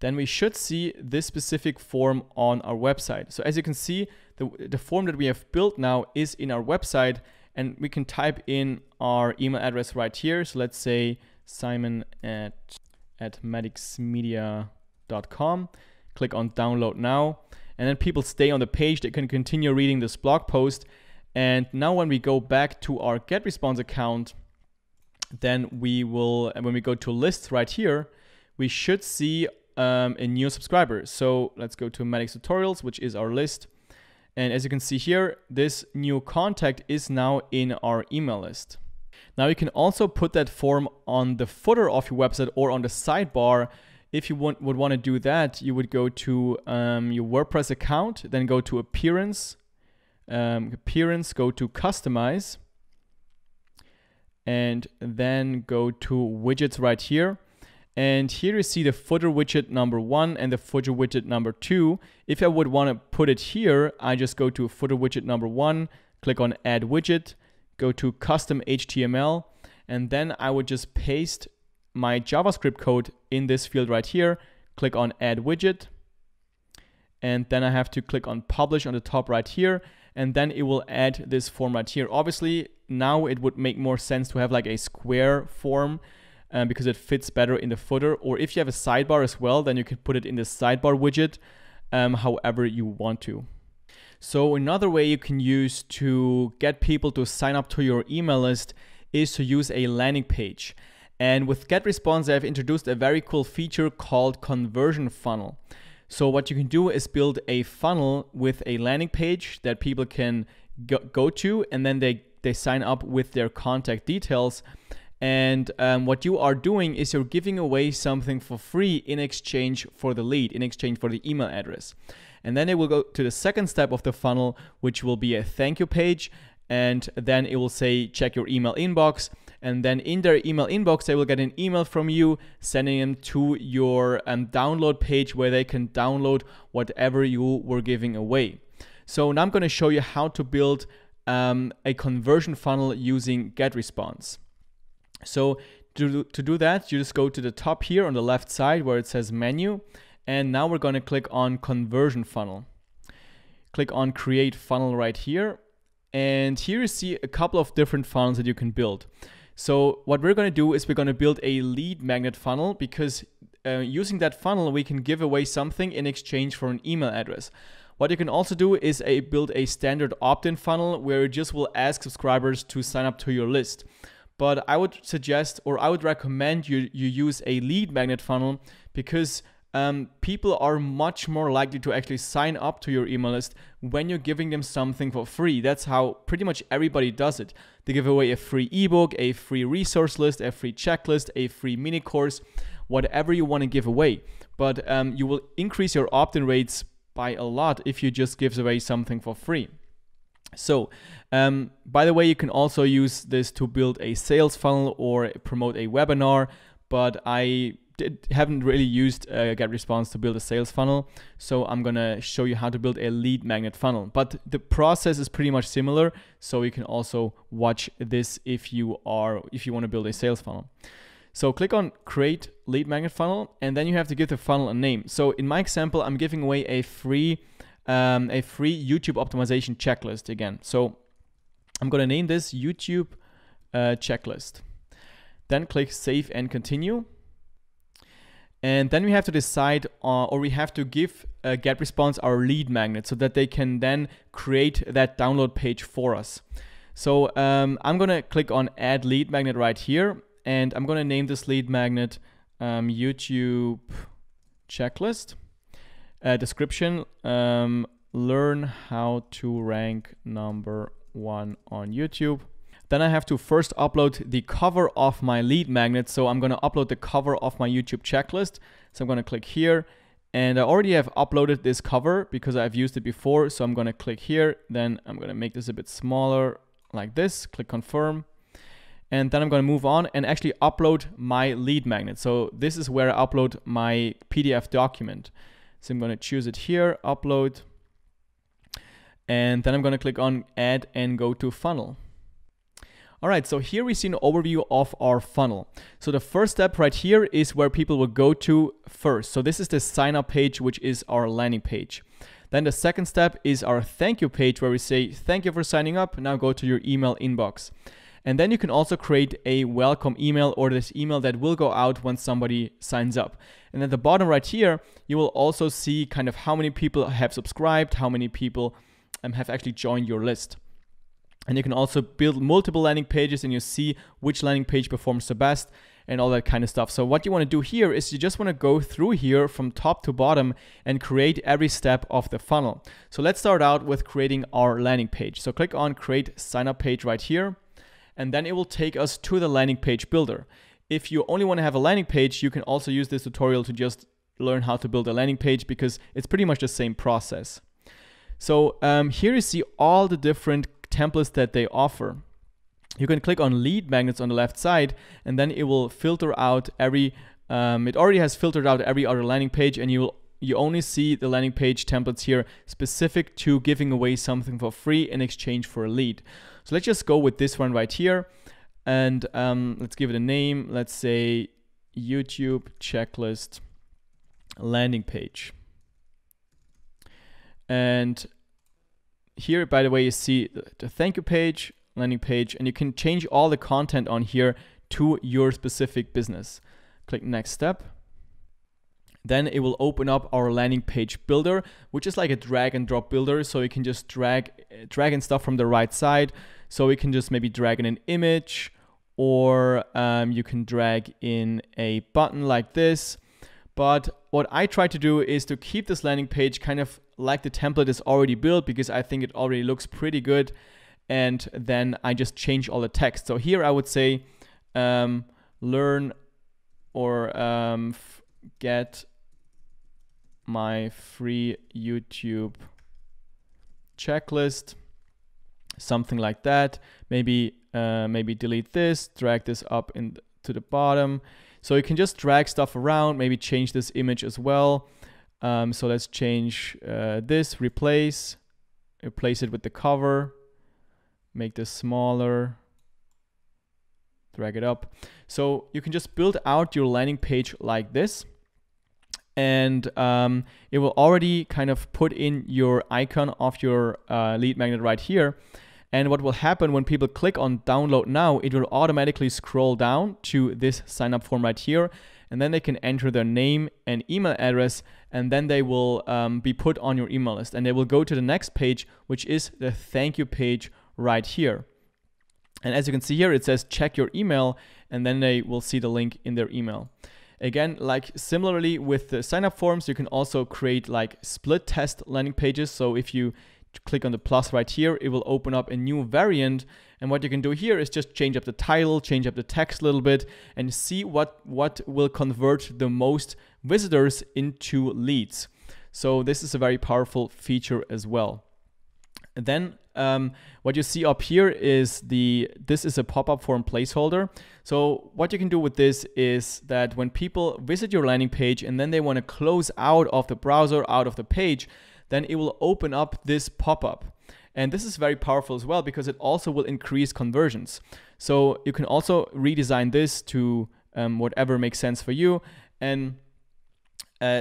then we should see this specific form on our website. So as you can see, the form that we have built now is in our website and we can type in our email address right here. So let's say simon@madixmedia.com. Click on download now. And then people stay on the page. They can continue reading this blog post. And now when we go back to our GetResponse account, then we will, when we go to lists right here, we should see a new subscriber. So let's go to Madix Tutorials, which is our list. And as you can see here, this new contact is now in our email list. Now you can also put that form on the footer of your website or on the sidebar. If you would want to do that, you would go to your WordPress account, then go to Appearance, go to Customize, and then go to Widgets right here. And here you see the footer widget number 1 and the footer widget number 2. If I would want to put it here, I just go to footer widget number 1, click on Add Widget, go to Custom HTML, and then I would just paste my JavaScript code in this field right here, click on Add Widget, and then I have to click on Publish on the top right here, and then it will add this form right here. Obviously, now it would make more sense to have like a square form, because it fits better in the footer. Or if you have a sidebar as well, then you can put it in the sidebar widget, however you want to. So another way you can use to get people to sign up to your email list is to use a landing page. And with GetResponse, I've introduced a very cool feature called conversion funnel. So what you can do is build a funnel with a landing page that people can go to, and then they sign up with their contact details. And what you are doing is you're giving away something for free in exchange for the lead, in exchange for the email address. And then it will go to the second step of the funnel, which will be a thank you page. And then it will say, check your email inbox. And then in their email inbox, they will get an email from you sending them to your download page where they can download whatever you were giving away. So now I'm going to show you how to build a conversion funnel using GetResponse. So to do that, you just go to the top here on the left side where it says menu. And now we're going to click on conversion funnel. Click on create funnel right here. And here you see a couple of different funnels that you can build. So what we're going to do is we're going to build a lead magnet funnel, because using that funnel, we can give away something in exchange for an email address. What you can also do is build a standard opt-in funnel where you just will ask subscribers to sign up to your list. But I would suggest, or I would recommend you use a lead magnet funnel, because people are much more likely to actually sign up to your email list when you're giving them something for free. That's how pretty much everybody does it. They give away a free ebook, a free resource list, a free checklist, a free mini course, whatever you want to give away. But you will increase your opt-in rates by a lot if you just give away something for free. So, by the way, you can also use this to build a sales funnel or promote a webinar, but I haven't really used GetResponse to build a sales funnel, so I'm gonna show you how to build a lead magnet funnel. But the process is pretty much similar, so you can also watch this if you want to build a sales funnel. So click on Create Lead Magnet Funnel, and then you have to give the funnel a name. So in my example, I'm giving away a free YouTube optimization checklist again. So I'm gonna name this YouTube checklist. Then click Save and Continue. And then we have to decide, or we have to give GetResponse our lead magnet so that they can then create that download page for us. So I'm gonna click on Add Lead Magnet right here, and I'm gonna name this lead magnet YouTube Checklist. Description, learn how to rank #1 on YouTube. Then I have to first upload the cover of my lead magnet. So I'm gonna upload the cover of my YouTube checklist. So I'm gonna click here, and I already have uploaded this cover because I've used it before. So I'm gonna click here, then I'm gonna make this a bit smaller like this, click confirm. And then I'm gonna move on and actually upload my lead magnet. So this is where I upload my PDF document. So I'm gonna choose it here, upload. And then I'm gonna click on add and go to funnel. All right, so here we see an overview of our funnel. So the first step right here is where people will go to first. So this is the sign up page, which is our landing page. Then the second step is our thank you page, where we say, thank you for signing up. Now go to your email inbox. And then you can also create a welcome email, or this email that will go out when somebody signs up. And at the bottom right here, you will also see kind of how many people have subscribed, how many people have actually joined your list. And you can also build multiple landing pages, and you see which landing page performs the best and all that kind of stuff. So what you want to do here is you just want to go through here from top to bottom and create every step of the funnel. So let's start out with creating our landing page. So click on Create Sign Up Page right here, and then it will take us to the landing page builder. If you only want to have a landing page, you can also use this tutorial to just learn how to build a landing page, because it's pretty much the same process. So here you see all the different templates that they offer. You can click on lead magnets on the left side, and then it will filter out every, it already has filtered out every other landing page, and you only see the landing page templates here specific to giving away something for free in exchange for a lead. So let's just go with this one right here, and let's give it a name. Let's say YouTube checklist landing page. And here, by the way, you see the thank you page, landing page, and you can change all the content on here to your specific business. Click next step. Then it will open up our landing page builder, which is like a drag and drop builder. So you can just drag in stuff from the right side. So we can just maybe drag in an image, or you can drag in a button like this. But what I try to do is to keep this landing page kind of like the template is already built, because I think it already looks pretty good. And then I just change all the text. So here I would say learn or get my free YouTube checklist, something like that. Maybe delete this, drag this up to the bottom. So you can just drag stuff around, maybe change this image as well. So let's change this, replace it with the cover, make this smaller, drag it up. So you can just build out your landing page like this, and it will already kind of put in your icon of your lead magnet right here. And what will happen when people click on download now, it will automatically scroll down to this sign up form right here. And then they can enter their name and email address, and then they will be put on your email list. And they will go to the next page, which is the thank you page right here. And as you can see here, it says check your email, and then they will see the link in their email. Again, like similarly with the sign up forms, you can also create like split test landing pages. So if you click on the plus right here, it will open up a new variant. And what you can do here is just change up the title, change up the text a little bit, and see what will convert the most visitors into leads. So this is a very powerful feature as well. And then what you see up here is this is a pop-up form placeholder. So what you can do with this is that when people visit your landing page and then they want to close out of the browser, out of the page, then it will open up this pop-up. And this is very powerful as well because it also will increase conversions. So you can also redesign this to whatever makes sense for you. And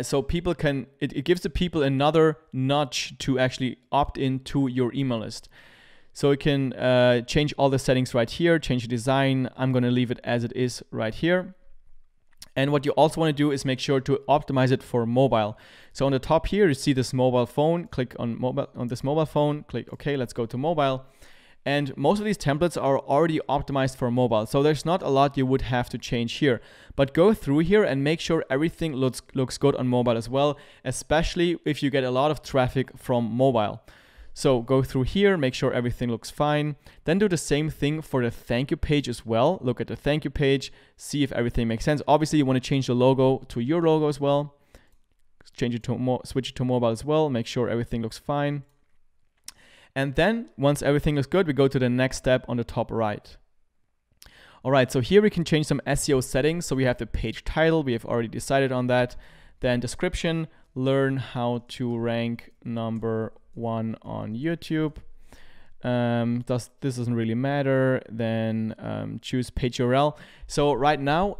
so people can, it gives the people another nudge to actually opt into your email list. So you can change all the settings right here, change the design. I'm going to leave it as it is right here. And what you also want to do is make sure to optimize it for mobile. So on the top here, you see this mobile phone. Click on mobile, on this mobile phone. Click OK. Let's go to mobile. And most of these templates are already optimized for mobile. So there's not a lot you would have to change here. But go through here and make sure everything looks good on mobile as well, especially if you get a lot of traffic from mobile. So go through here, make sure everything looks fine. Then do the same thing for the thank you page as well. Look at the thank you page, see if everything makes sense. Obviously, you want to change the logo to your logo as well. Change it to switch it to mobile as well. Make sure everything looks fine. And then once everything looks good, we go to the next step on the top right. All right, so here we can change some SEO settings. So we have the page title. We have already decided on that. Then description, learn how to rank #1 on YouTube. This doesn't really matter. Then choose page URL. So right now,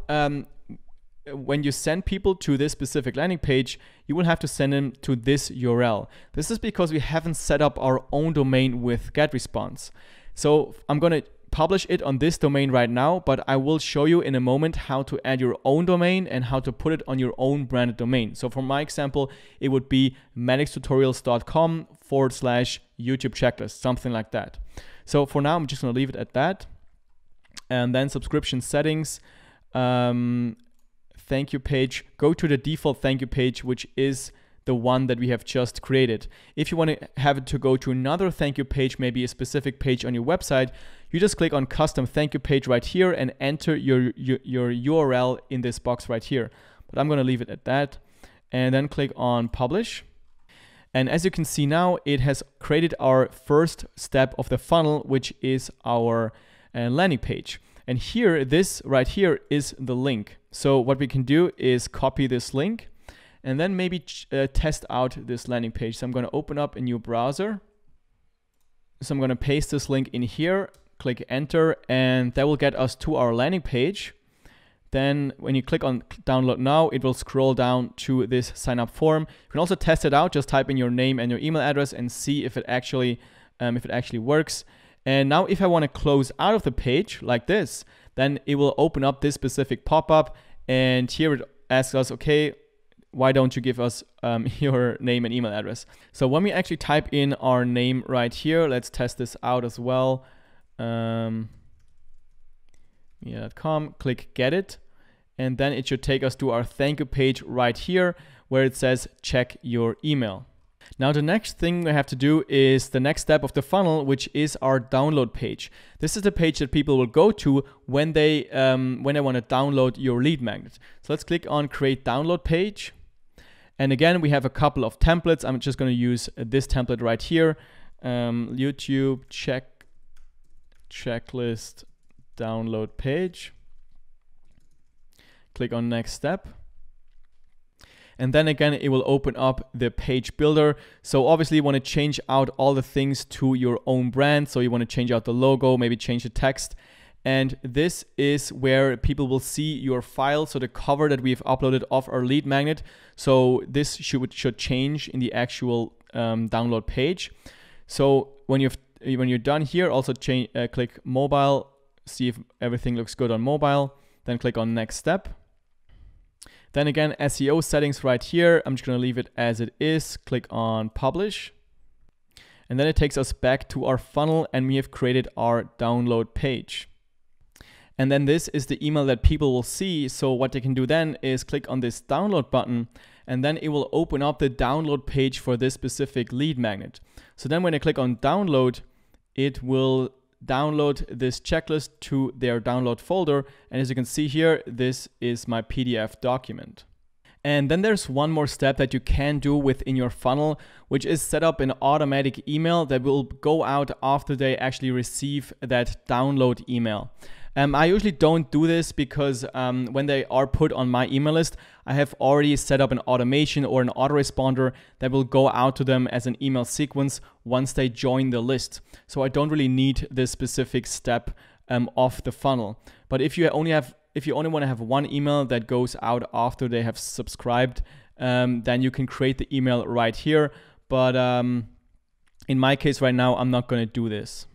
when you send people to this specific landing page, you will have to send them to this URL. This is because we haven't set up our own domain with GetResponse. So I'm going to publish it on this domain right now, but I will show you in a moment how to add your own domain and how to put it on your own branded domain. So for my example, it would be madixtutorials.com/YouTube checklist, something like that. So for now, I'm just going to leave it at that. And then subscription settings, thank you page, go to the default thank you page, which is the one that we have just created. If you want to have it to go to another thank you page, maybe a specific page on your website, you just click on custom thank you page right here and enter your URL in this box right here. But I'm going to leave it at that. And then click on publish. And as you can see now, it has created our first step of the funnel, which is our landing page. And here, this right here is the link. So what we can do is copy this link and then maybe test out this landing page. So I'm going to open up a new browser. So I'm going to paste this link in here, click enter, and that will get us to our landing page. Then when you click on download now, it will scroll down to this sign up form. You can also test it out. Just type in your name and your email address and see if it actually works. And now if I want to close out of the page like this, then it will open up this specific pop-up. And here it asks us, okay, why don't you give us your name and email address? So when we actually type in our name right here, let's test this out as well. Mia.com, click get it. And then it should take us to our thank you page right here where it says check your email. Now the next thing we have to do is the next step of the funnel, which is our download page. This is the page that people will go to when they want to download your lead magnet. So let's click on create download page. And again, we have a couple of templates. I'm just going to use this template right here. YouTube checklist download page. Click on next step. And then again, it will open up the page builder. So obviously you want to change out all the things to your own brand. So you want to change out the logo, maybe change the text. And this is where people will see your file. So the cover that we've uploaded of our lead magnet. So this should change in the actual download page. So when you're done here, also click mobile, see if everything looks good on mobile. Then click on next step. Then again, SEO settings right here. I'm just going to leave it as it is. Click on publish. And then it takes us back to our funnel and we have created our download page. And then this is the email that people will see. So what they can do then is click on this download button, and then it will open up the download page for this specific lead magnet. So then when I click on download, it will download this checklist to their download folder. And as you can see here, this is my PDF document. And then there's one more step that you can do within your funnel, which is set up an automatic email that will go out after they actually receive that download email. I usually don't do this because when they are put on my email list, I have already set up an automation or an autoresponder that will go out to them as an email sequence once they join the list. So I don't really need this specific step of the funnel. But if you only want to have one email that goes out after they have subscribed, then you can create the email right here. But in my case right now, I'm not going to do this.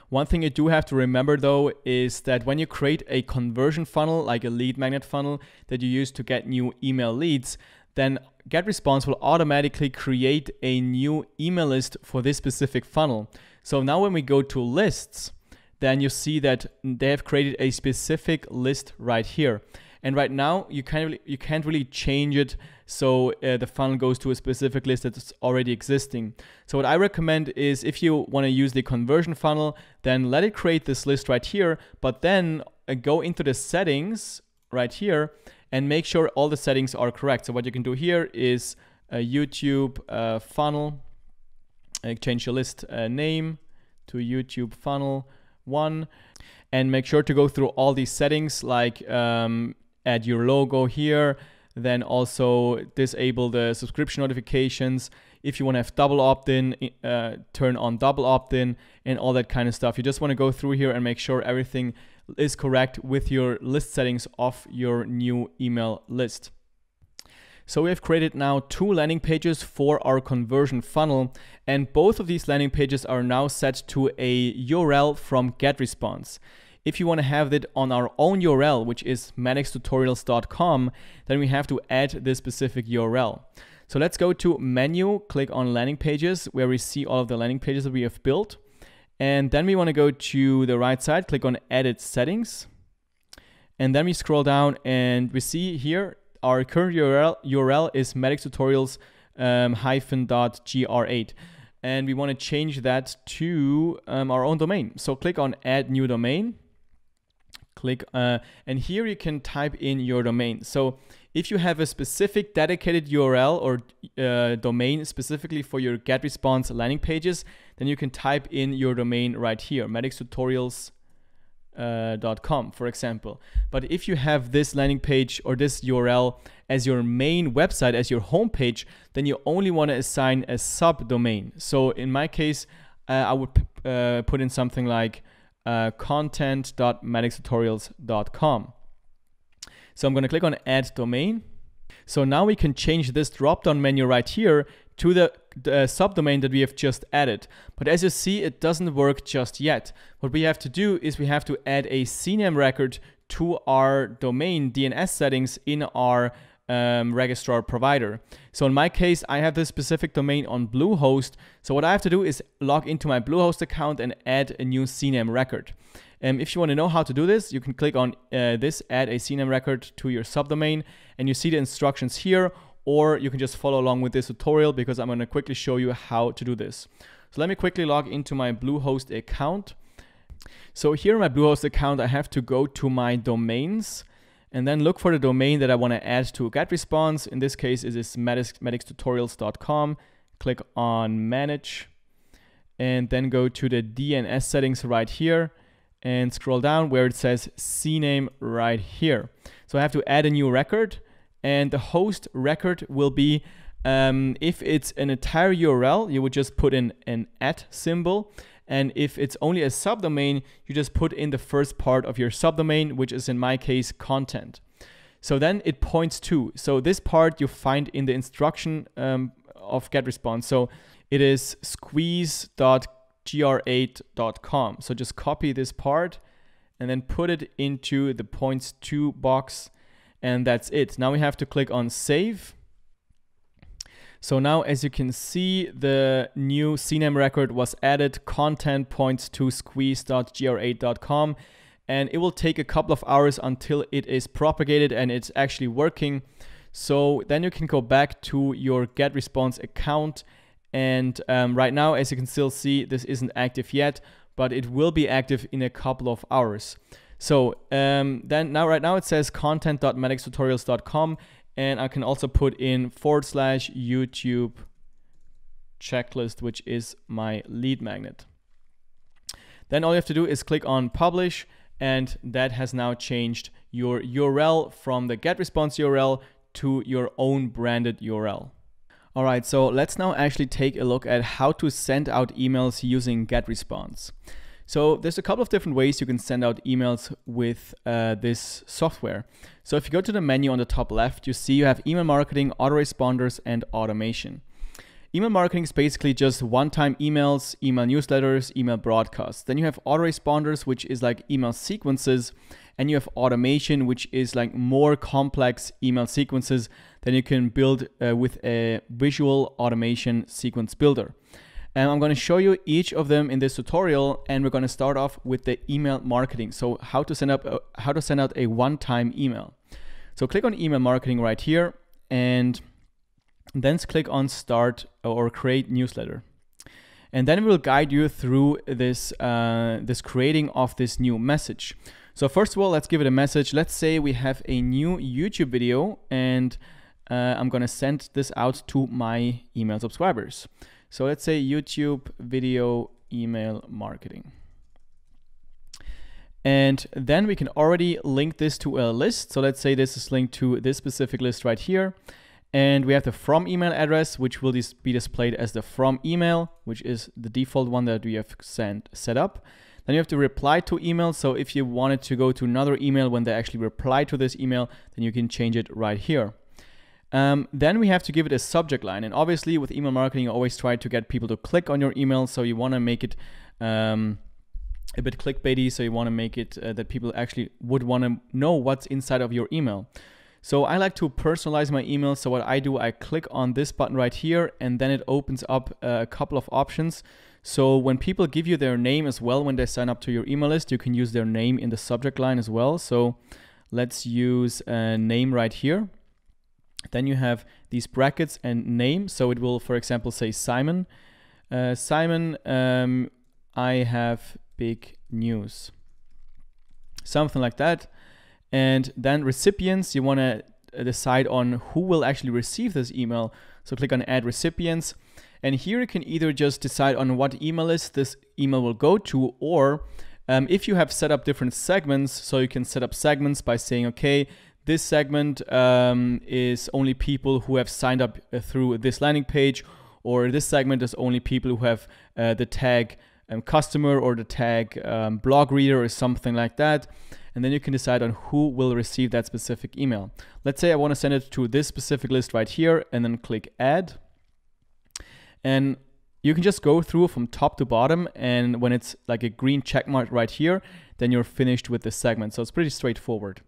One thing you do have to remember though is that when you create a conversion funnel, like a lead magnet funnel that you use to get new email leads, then GetResponse will automatically create a new email list for this specific funnel. So now when we go to lists, then you see that they have created a specific list right here. And right now you can't really change it so the funnel goes to a specific list that's already existing. So what I recommend is if you want to use the conversion funnel, then let it create this list right here, but then go into the settings right here and make sure all the settings are correct. So what you can do here is a YouTube funnel, change your list name to YouTube funnel 1, and make sure to go through all these settings, like add your logo here, then also disable the subscription notifications. If you want to have double opt-in, turn on double opt-in and all that kind of stuff. You just want to go through here and make sure everything is correct with your list settings of your new email list. So we have created now 2 landing pages for our conversion funnel, and both of these landing pages are now set to a URL from GetResponse. If you want to have it on our own URL, which is madextutorials.com, then we have to add this specific URL. So let's go to menu, click on landing pages, where we see all of the landing pages that we have built. And then we want to go to the right side, click on edit settings. And then we scroll down and we see here our current URL is madextutorials-.gr8. And we want to change that to our own domain. So click on add new domain. Click and here you can type in your domain. So if you have a specific dedicated URL or domain specifically for your GetResponse landing pages, then you can type in your domain right here, madextutorials.com, for example. But if you have this landing page or this URL as your main website, as your homepage, then you only want to assign a subdomain. So in my case, I would put in something like content.madextutorials.com. So I'm going to click on add domain. So now we can change this drop-down menu right here to the subdomain that we have just added. But as you see, it doesn't work just yet. What we have to do is we have to add a CNAME record to our domain DNS settings in our registrar provider. So in my case, I have this specific domain on Bluehost. So what I have to do is log into my Bluehost account and add a new CNAME record. If you want to know how to do this, you can click on this, add a CNAME record to your subdomain, and you see the instructions here, or you can just follow along with this tutorial because I'm going to quickly show you how to do this. So let me quickly log into my Bluehost account. So here in my Bluehost account, I have to go to my domains and then look for the domain that I want to add to GetResponse. In this case, it is madextutorials.com. Click on manage and then go to the DNS settings right here and scroll down where it says CNAME right here. So I have to add a new record, and the host record will be, if it's an entire URL, you would just put in an @ symbol. And if it's only a subdomain, you just put in the first part of your subdomain, which is in my case content. So then it points to. So this part you find in the instruction of GetResponse. So it is squeeze.gr8.com. So just copy this part and then put it into the points to box, and that's it. Now we have to click on save. So now, as you can see, the new CNAME record was added. Content points to squeeze.gr8.com. and it will take a couple of hours until it is propagated and it's actually working. So then you can go back to your GetResponse account, and right now, as you can still see, this isn't active yet, but it will be active in a couple of hours. So right now it says content.medixtutorials.com, and I can also put in /YouTube checklist, which is my lead magnet. Then all you have to do is click on publish, and that has now changed your URL from the GetResponse URL to your own branded URL. All right, so let's now actually take a look at how to send out emails using GetResponse. So there's a couple of different ways you can send out emails with this software. So if you go to the menu on the top left, you see you have email marketing, autoresponders, and automation. Email marketing is basically just one-time emails, email newsletters, email broadcasts. Then you have autoresponders, which is like email sequences, and you have automation, which is like more complex email sequences that you can build with a visual automation sequence builder. And I'm going to show you each of them in this tutorial, and we're going to start off with the email marketing. So how to send out a one-time email. So click on email marketing right here, and then click on start or create newsletter. And then we will guide you through this creating of this new message. So first of all, let's give it a message. Let's say we have a new YouTube video, and I'm going to send this out to my email subscribers. So let's say YouTube video email marketing. And then we can already link this to a list. So let's say this is linked to this specific list right here. And we have the from email address, which will be displayed as the from email, which is the default one that we have set up. Then you have to reply to email. So if you wanted to go to another email when they actually reply to this email, then you can change it right here. Then we have to give it a subject line. And obviously with email marketing, you always try to get people to click on your email. So you want to make it a bit clickbaity. So you want to make it that people actually would want to know what's inside of your email. So I like to personalize my email. So what I do, I click on this button right here, and then it opens up a couple of options. So when people give you their name as well, when they sign up to your email list, you can use their name in the subject line as well. So let's use a name right here. Then you have these brackets and name. So it will, for example, say Simon. Simon, I have big news. Something like that. And then recipients, you want to decide on who will actually receive this email. So click on add recipients. And here you can either just decide on what email list this email will go to, or if you have set up different segments, so you can set up segments by saying, okay, this segment is only people who have signed up through this landing page, or this segment is only people who have the tag customer or the tag blog reader or something like that. And then you can decide on who will receive that specific email. Let's say I want to send it to this specific list right here, and then click add. And you can just go through from top to bottom, and when it's like a green check mark right here, then you're finished with this segment. So it's pretty straightforward.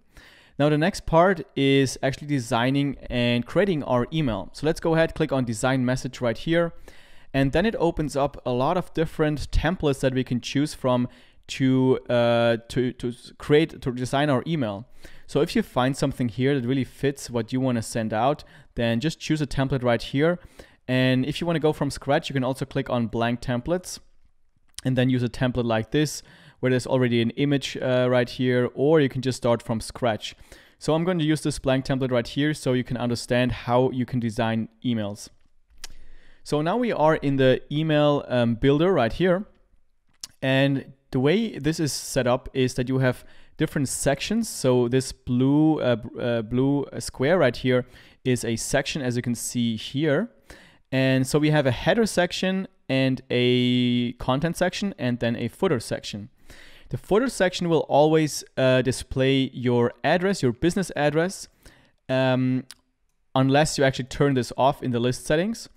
Now the next part is actually designing and creating our email. So let's go ahead, click on design message right here. And then it opens up a lot of different templates that we can choose from to design our email. So if you find something here that really fits what you want to send out, then just choose a template right here. And if you want to go from scratch, you can also click on blank templates and then use a template like this, where there's already an image right here, or you can just start from scratch. So I'm going to use this blank template right here so you can understand how you can design emails. So now we are in the email builder right here. And the way this is set up is that you have different sections. So this blue square right here is a section, as you can see here. And so we have a header section and a content section and then a footer section. The footer section will always display your address, your business address, unless you actually turn this off in the list settings.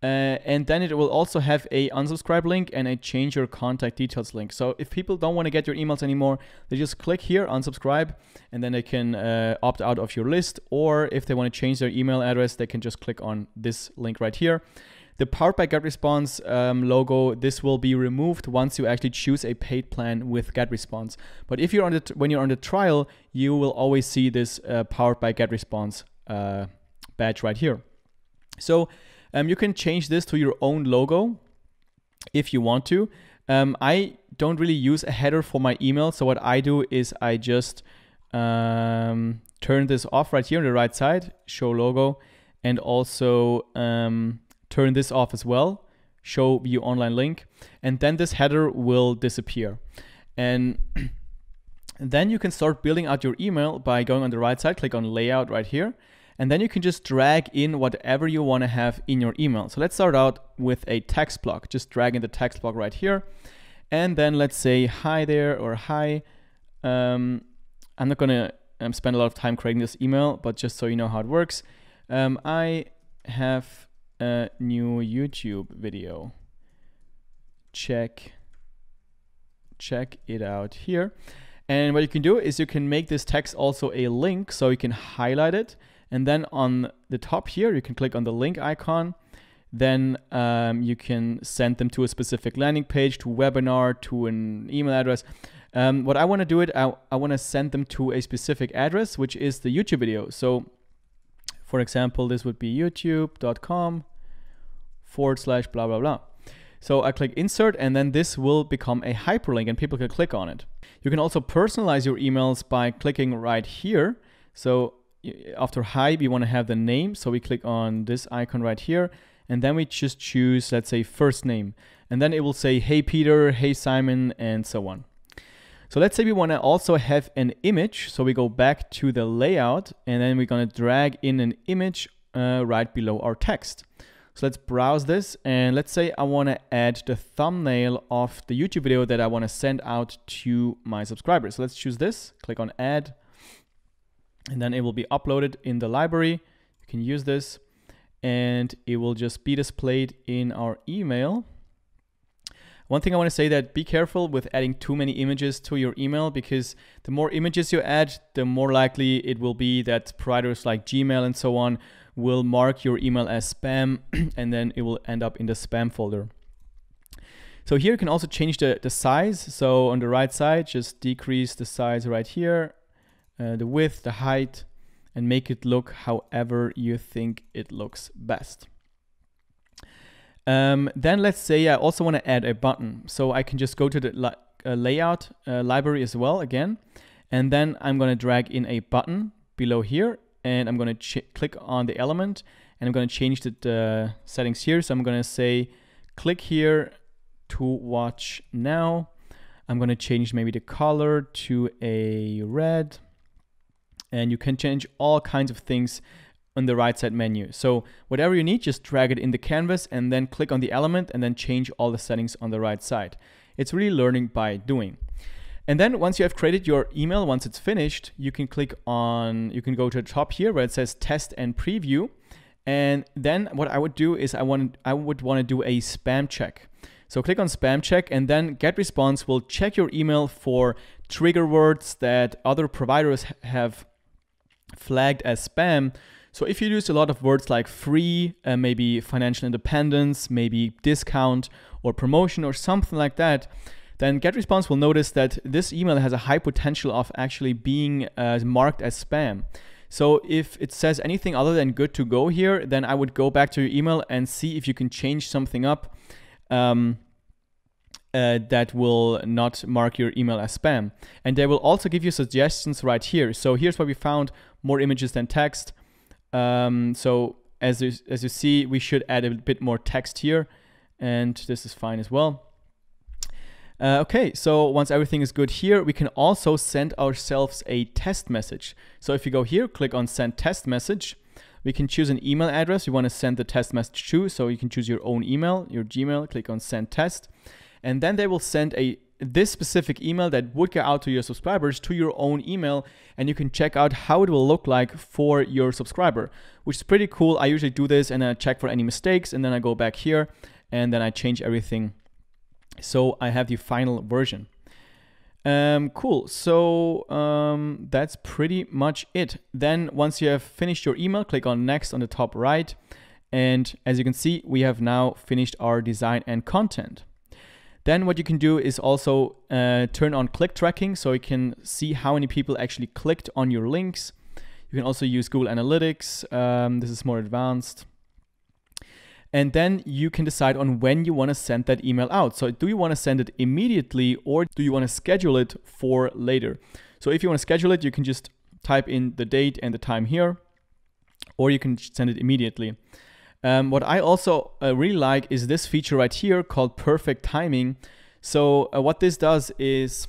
And then it will also have a unsubscribe link and a change your contact details link. So if people don't want to get your emails anymore, they just click here, unsubscribe, and then they can opt out of your list. Or if they want to change their email address, they can just click on this link right here. The Powered by GetResponse logo, this will be removed once you actually choose a paid plan with GetResponse. But if you're on when you're on the trial, you will always see this Powered by GetResponse badge right here. So you can change this to your own logo if you want to. I don't really use a header for my email, so what I do is I just turn this off right here on the right side, show logo, and also turn this off as well, show view online link, and then this header will disappear. And then you can start building out your email by going on the right side, click on layout right here, and then you can just drag in whatever you want to have in your email. So let's start out with a text block. Just drag in the text block right here, and then let's say hi there or hi. I'm not gonna spend a lot of time creating this email, but just so you know how it works, I have a new YouTube video. Check it out here. And what you can do is you can make this text also a link, so you can highlight it, and then on the top here you can click on the link icon. Then you can send them to a specific landing page, to a webinar, to an email address. What I want to do I want to send them to a specific address, which is the YouTube video. So for example, this would be youtube.com/blah blah blah. So I click insert, and then this will become a hyperlink and people can click on it. You can also personalize your emails by clicking right here. So after hi, we want to have the name. So we click on this icon right here, and then we just choose, let's say, first name. And then it will say, hey Peter, hey Simon, and so on. So let's say we want to also have an image. So we go back to the layout, and then we're going to drag in an image right below our text. So let's browse this, and let's say I want to add the thumbnail of the YouTube video that I want to send out to my subscribers. So let's choose this, click on add, and then it will be uploaded in the library. You can use this, and it will just be displayed in our email. One thing I want to say, that be careful with adding too many images to your email, because the more images you add, the more likely it will be that providers like Gmail and so on will mark your email as spam, and then it will end up in the spam folder. So here you can also change the size. So on the right side, just decrease the size right here, the width, the height, and make it look however you think it looks best. Then let's say I also want to add a button. So I can just go to the layout library as well again, and then I'm going to drag in a button below here, and I'm going to click on the element, and I'm going to change the settings here. So I'm going to say click here to watch now. I'm going to change maybe the color to a red, and you can change all kinds of things on the right side menu. So whatever you need, just drag it in the canvas and then click on the element and then change all the settings on the right side. It's really learning by doing. And then once you have created your email, once it's finished, you can click on, you can go to the top here where it says test and preview. And then what I would do is I would want to do a spam check. So click on spam check, and then GetResponse will check your email for trigger words that other providers have flagged as spam. So if you use a lot of words like free, maybe financial independence, maybe discount or promotion or something like that, then GetResponse will notice that this email has a high potential of actually being marked as spam. So if it says anything other than good to go here, then I would go back to your email and see if you can change something up that will not mark your email as spam. And they will also give you suggestions right here. So here's what we found: more images than text. So as you see, we should add a bit more text here, and this is fine as well. Okay, so once everything is good here, we can also send ourselves a test message. So if you go here, click on send test message, we can choose an email address you want to send the test message to. So you can choose your own email, your Gmail, click on send test, and then they will send this specific email that would go out to your subscribers to your own email, and you can check out how it will look like for your subscriber, which is pretty cool. I usually do this and I check for any mistakes, and then I go back here and then I change everything. So I have the final version. Cool. So that's pretty much it. Then once you have finished your email, click on next on the top right, And as you can see, we have now finished our design and content. Then what you can do is also turn on click tracking, so you can see how many people actually clicked on your links. You can also use Google Analytics. This is more advanced. And then you can decide on when you want to send that email out. So do you want to send it immediately, or do you want to schedule it for later? So if you want to schedule it, you can just type in the date and the time here, or you can send it immediately. What I also really like is this feature right here called perfect timing. So what this does is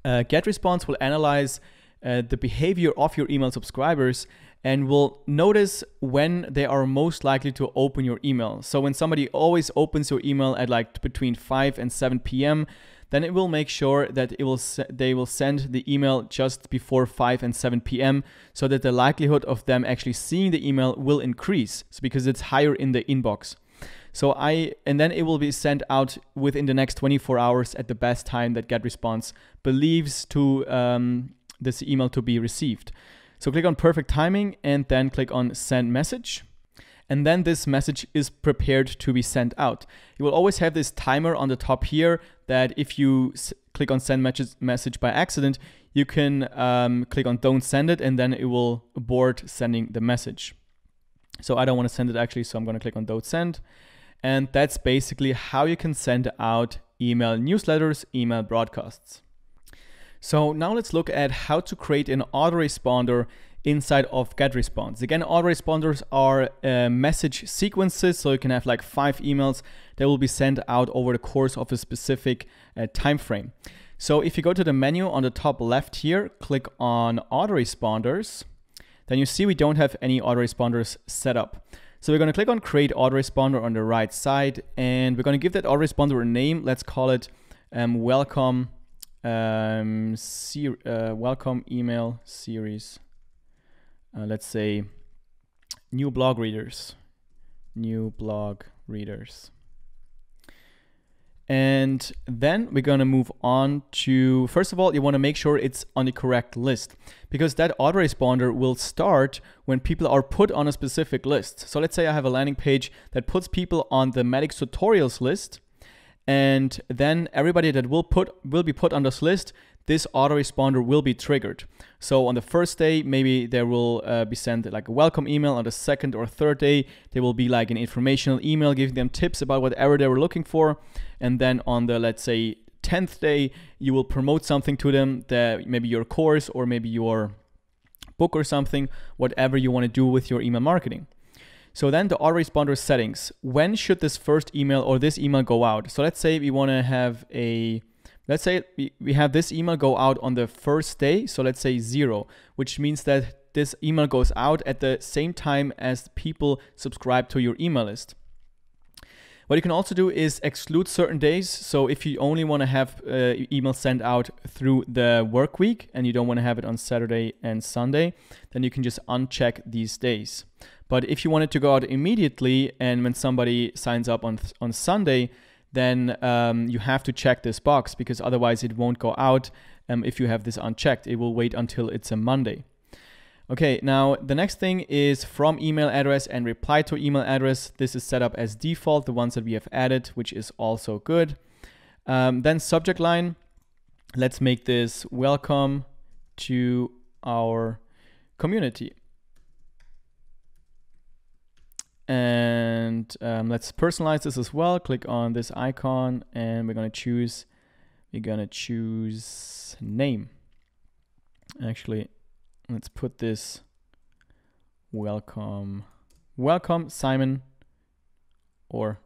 GetResponse will analyze the behavior of your email subscribers and will notice when they are most likely to open your email. So when somebody always opens your email at like between 5 and 7 p.m., then it will make sure that they will send the email just before 5 and 7 p.m. so that the likelihood of them actually seeing the email will increase, because it's higher in the inbox. And then it will be sent out within the next 24 hours at the best time that GetResponse believes to this email to be received. So click on perfect timing and then click on send message. And then this message is prepared to be sent out. You will always have this timer on the top here that if you click on send message by accident, you can click on don't send it, and then it will abort sending the message. So I don't want to send it actually, so I'm going to click on don't send. And that's basically how you can send out email newsletters, email broadcasts. So now let's look at how to create an autoresponder inside of GetResponse. Again, autoresponders are message sequences, so you can have like 5 emails that will be sent out over the course of a specific time frame. So if you go to the menu on the top left here, click on autoresponders, then you see we don't have any autoresponders set up. So we're going to click on create autoresponder on the right side, and we're going to give that autoresponder a name. Let's call it welcome welcome email series. Let's say new blog readers. And then we're going to move on to, first of all, you want to make sure it's on the correct list, because that autoresponder will start when people are put on a specific list. So let's say I have a landing page that puts people on the Medics tutorials list, and then everybody that will be put on this list, this autoresponder will be triggered. So on the first day, maybe there will be sent like a welcome email. On the second or third day, there will be like an informational email giving them tips about whatever they were looking for. And then on the, let's say, 10th day, you will promote something to them, that maybe your course or maybe your book or something, whatever you want to do with your email marketing. So then the autoresponder settings, when should this first email or this email go out? So let's say we want to have let's say we have this email go out on the first day. So let's say 0, which means that this email goes out at the same time as people subscribe to your email list. What you can also do is exclude certain days. So if you only want to have emails sent out through the work week and you don't want to have it on Saturday and Sunday, then you can just uncheck these days. But if you want it to go out immediately, and when somebody signs up on Sunday, then you have to check this box, because otherwise it won't go out if you have this unchecked. It will wait until it's a Monday. Okay, now the next thing is from email address and reply to email address. This is set up as default, the ones that we have added, which is also good. Then subject line, let's make this welcome to our community. And let's personalize this as well. Click on this icon and we're gonna choose name. Actually, let's put this welcome Simon, or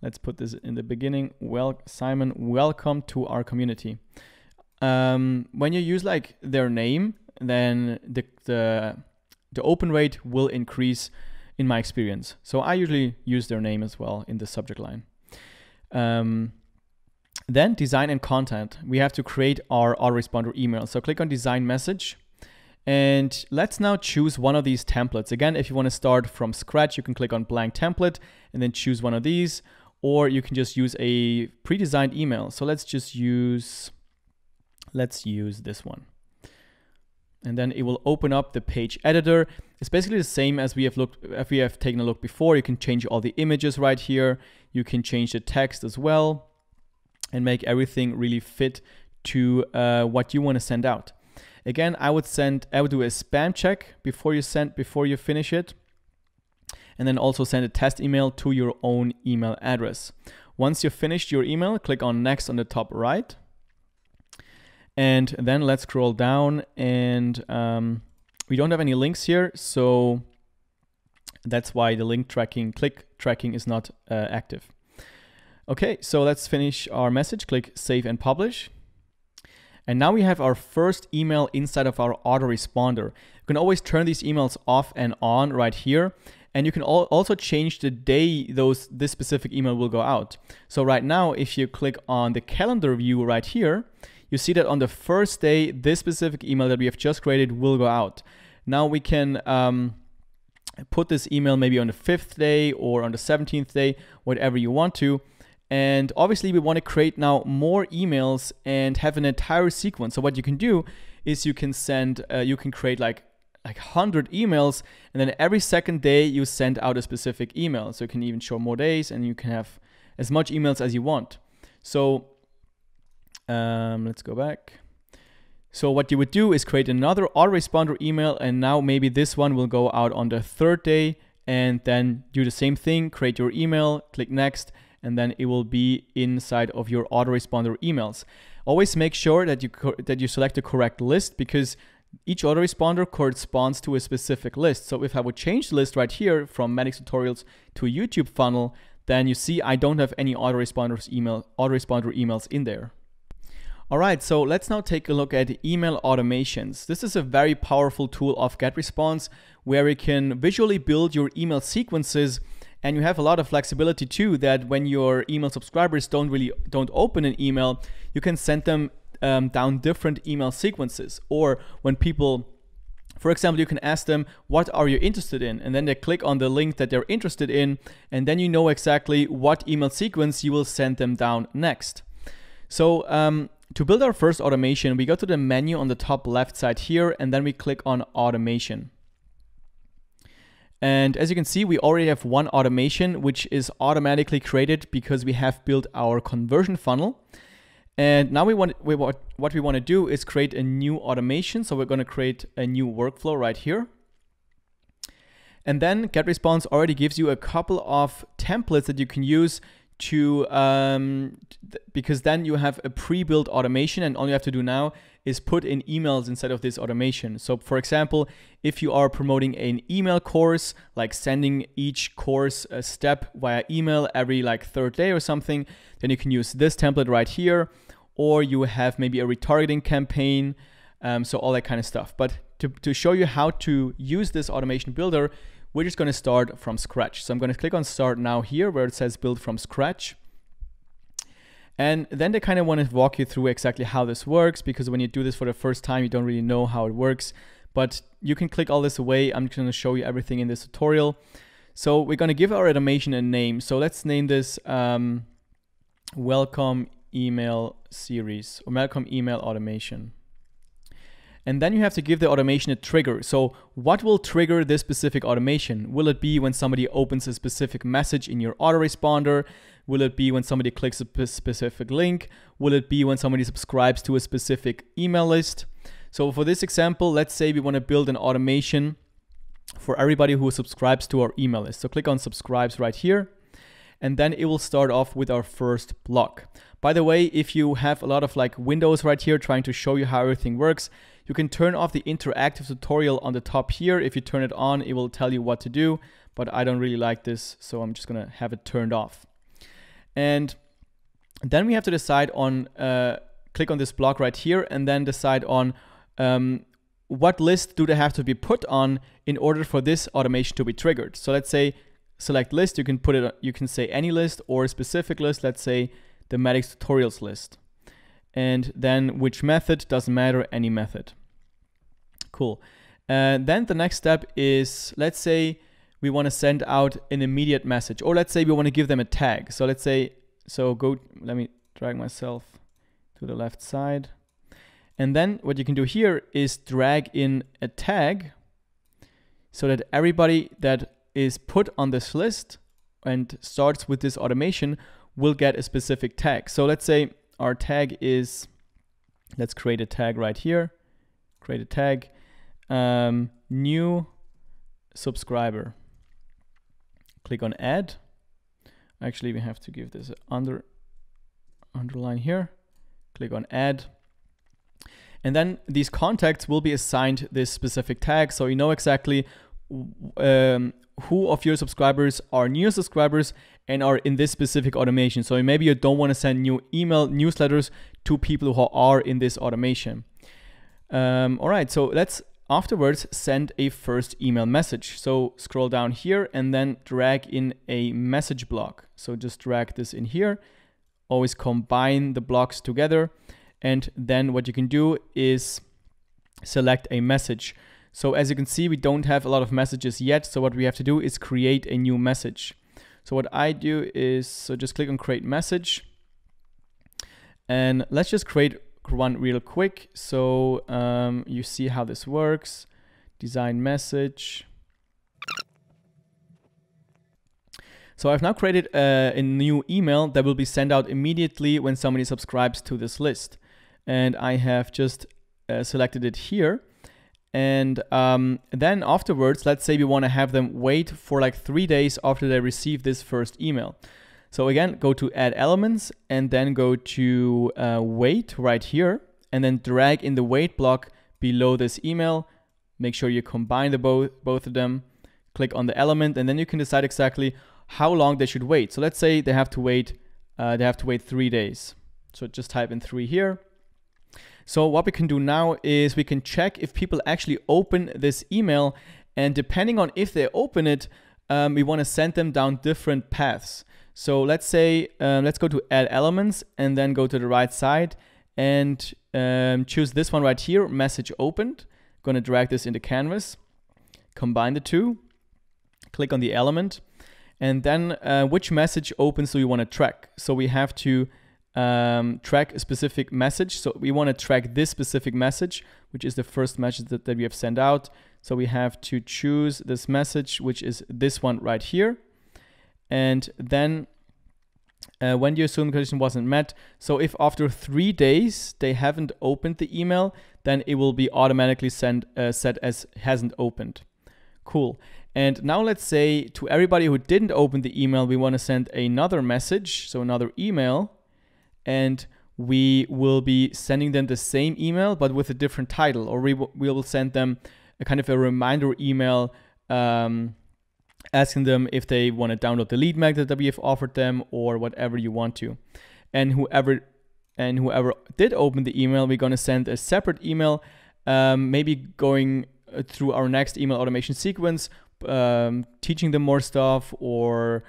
let's put this in the beginning. Simon, welcome to our community. When you use like their name, then the open rate will increase in my experience. So I usually use their name as well in the subject line. Then design and content. We have to create our autoresponder email. So click on design message. And let's now choose one of these templates. Again, if you want to start from scratch, you can click on blank template and then choose one of these, or you can just use a pre-designed email. So let's use this one. and then it will open up the page editor. It's basically the same as we have taken a look before. You can change all the images right here. You can change the text as well and make everything really fit to what you want to send out. Again, I would do a spam check before you finish it, and then also send a test email to your own email address. Once you've finished your email, click on next on the top right. And then let's scroll down, and we don't have any links here, so that's why the click tracking is not active. Okay, so let's finish our message. Click Save and Publish. And now we have our first email inside of our autoresponder. You can always turn these emails off and on right here. And you can also change the day this specific email will go out. So right now, if you click on the calendar view right here, you see that on the first day, this specific email that we have just created will go out. Now we can put this email maybe on the 5th day or on the 17th day, whatever you want to. And obviously we want to create now more emails and have an entire sequence. So what you can do is you can create like 100 emails, and then every second day you send out a specific email. So you can even show more days, and you can have as much emails as you want. So let's go back. So what you would do is create another autoresponder email, and now maybe this one will go out on the 3rd day, and then do the same thing, create your email, click next, and then it will be inside of your autoresponder emails. Always make sure that you select the correct list, because each autoresponder corresponds to a specific list. So if I would change the list right here from Madix Tutorials to a YouTube funnel, then you see I don't have any autoresponder emails in there. All right, so let's now take a look at email automations. This is a very powerful tool of GetResponse where you can visually build your email sequences, and you have a lot of flexibility too, that when your email subscribers don't open an email, you can send them down different email sequences. Or when people, for example, you can ask them, what are you interested in? And then they click on the link that they're interested in, and then you know exactly what email sequence you will send them down next. So to build our first automation, we go to the menu on the top left side here, and then we click on automation. And as you can see, we already have one automation, which is automatically created because we have built our conversion funnel. And now what we want to do is create a new automation. So we're going to create a new workflow right here. And then GetResponse already gives you a couple of templates that you can use to because then you have a pre-built automation, and all you have to do now is put in emails inside of this automation. So for example, if you are promoting an email course, like sending each course a step via email every like 3rd day or something, then you can use this template right here. Or you have maybe a retargeting campaign, so all that kind of stuff. But to show you how to use this automation builder, we're just going to start from scratch. So I'm going to click on Start Now here where it says Build from Scratch. And then they kind of want to walk you through exactly how this works, because when you do this for the first time, you don't really know how it works. But you can click all this away. I'm just going to show you everything in this tutorial. So we're going to give our automation a name. So let's name this Welcome Email Series, or Welcome Email Automation. And then you have to give the automation a trigger. So what will trigger this specific automation? Will it be when somebody opens a specific message in your autoresponder? Will it be when somebody clicks a specific link? Will it be when somebody subscribes to a specific email list? So for this example, let's say we want to build an automation for everybody who subscribes to our email list. So click on Subscribes right here, and then it will start off with our first block. By the way, if you have a lot of like windows right here trying to show you how everything works, you can turn off the interactive tutorial on the top here. If you turn it on, it will tell you what to do, but I don't really like this, so I'm just gonna have it turned off. And then we have to decide on, click on this block right here, and then decide on what list do they have to be put on in order for this automation to be triggered. So let's say select list, you can say any list or a specific list, let's say the Madix Tutorials list. And then which method, doesn't matter, any method. Cool. Then the next step is, let's say we want to send out an immediate message, or let's say we want to give them a tag. So let's say, let me drag myself to the left side. And then what you can do here is drag in a tag so that everybody that is put on this list and starts with this automation will get a specific tag. So let's say our tag is, let's create a tag right here, create a tag, new subscriber. Click on add. Actually, we have to give this an underline here. Click on add. And then these contacts will be assigned this specific tag. So you know exactly who of your subscribers are new subscribers and are in this specific automation. So maybe you don't want to send new email newsletters to people who are in this automation. All right, so let's afterwards send a first email message. So scroll down here and then drag in a message block. So just drag this in here, always combine the blocks together. And then what you can do is select a message. So as you can see, we don't have a lot of messages yet. So what we have to do is create a new message. So what I do is, so just click on create message. And let's just create one real quick. So you see how this works. Design message. So I've now created a new email that will be sent out immediately when somebody subscribes to this list. And I have just selected it here. And then afterwards, let's say we want to have them wait for like 3 days after they receive this first email. So again, go to add elements and then go to wait right here and then drag in the wait block below this email. Make sure you combine the both of them. Click on the element and then you can decide exactly how long they should wait. So let's say they have to wait 3 days. So just type in 3 here. So what we can do now is we can check if people actually open this email, and depending on if they open it, we want to send them down different paths. So let's say, let's go to add elements and then go to the right side and choose this one right here, message opened. Going to drag this into canvas, combine the two, click on the element, and then which message opens do we want to track? So we have to track a specific message. So we want to track this specific message, which is the first message that we have sent out. So we have to choose this message, which is this one right here. And then when you assume the condition wasn't met, so if after 3 days they haven't opened the email, then it will be automatically set as hasn't opened. Cool. And now let's say to everybody who didn't open the email, we want to send another message, so another email. And we will be sending them the same email, but with a different title, or we will send them a kind of a reminder email asking them if they want to download the lead magnet that we have offered them or whatever you want to. And whoever did open the email, we're going to send a separate email, maybe going through our next email automation sequence, teaching them more stuff or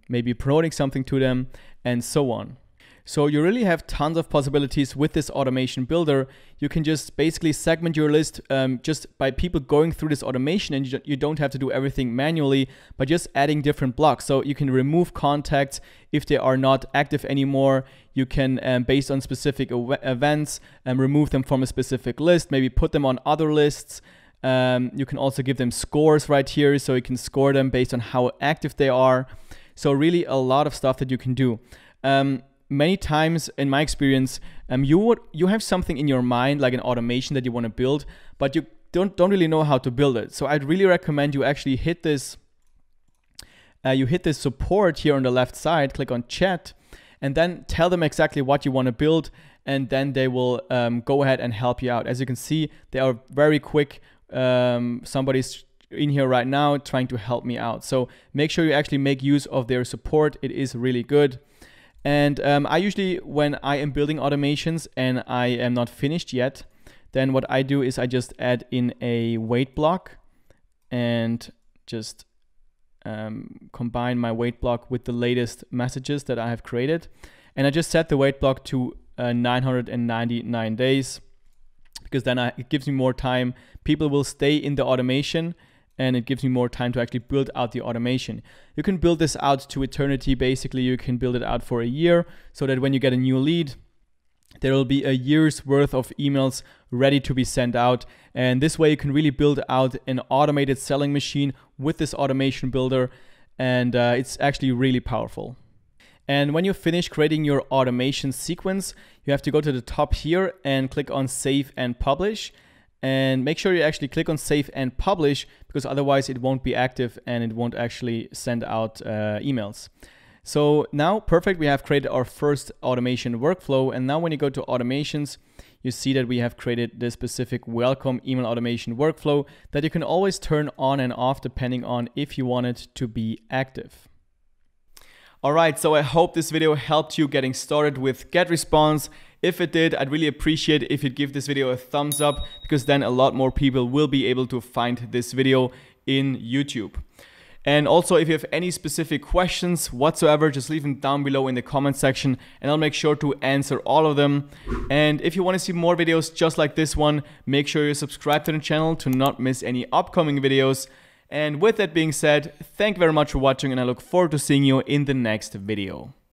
maybe promoting something to them and so on. So you really have tons of possibilities with this automation builder. You can just basically segment your list just by people going through this automation, and you don't have to do everything manually, but just adding different blocks. So you can remove contacts if they are not active anymore. You can, based on specific events, remove them from a specific list, maybe put them on other lists. You can also give them scores right here, so you can score them based on how active they are. So really a lot of stuff that you can do. Many times in my experience, you have something in your mind, like an automation that you want to build, but you don't really know how to build it. So I'd really recommend you actually hit this support here on the left side, click on chat, and then tell them exactly what you want to build, and then they will go ahead and help you out. As you can see, they are very quick. Somebody's in here right now trying to help me out. So make sure you actually make use of their support. It is really good. And I usually, when I am building automations and I am not finished yet, then what I do is I just add in a wait block and just combine my wait block with the latest messages that I have created. And I just set the wait block to 999 days, because then it gives me more time. People will stay in the automation, and it gives me more time to actually build out the automation. You can build this out to eternity. Basically, you can build it out for a year, so that when you get a new lead, there will be a year's worth of emails ready to be sent out. And this way you can really build out an automated selling machine with this automation builder. And it's actually really powerful. And when you finish creating your automation sequence, you have to go to the top here and click on Save and Publish. And make sure you actually click on Save and Publish, because otherwise it won't be active and it won't actually send out emails. So now, perfect, we have created our first automation workflow. And now when you go to automations, you see that we have created this specific welcome email automation workflow that you can always turn on and off depending on if you want it to be active. All right, so I hope this video helped you getting started with GetResponse. If it did, I'd really appreciate if you'd give this video a thumbs up, because then a lot more people will be able to find this video in YouTube. And also, if you have any specific questions whatsoever, just leave them down below in the comment section and I'll make sure to answer all of them. And if you want to see more videos just like this one, make sure you subscribe to the channel to not miss any upcoming videos. And with that being said, thank you very much for watching and I look forward to seeing you in the next video.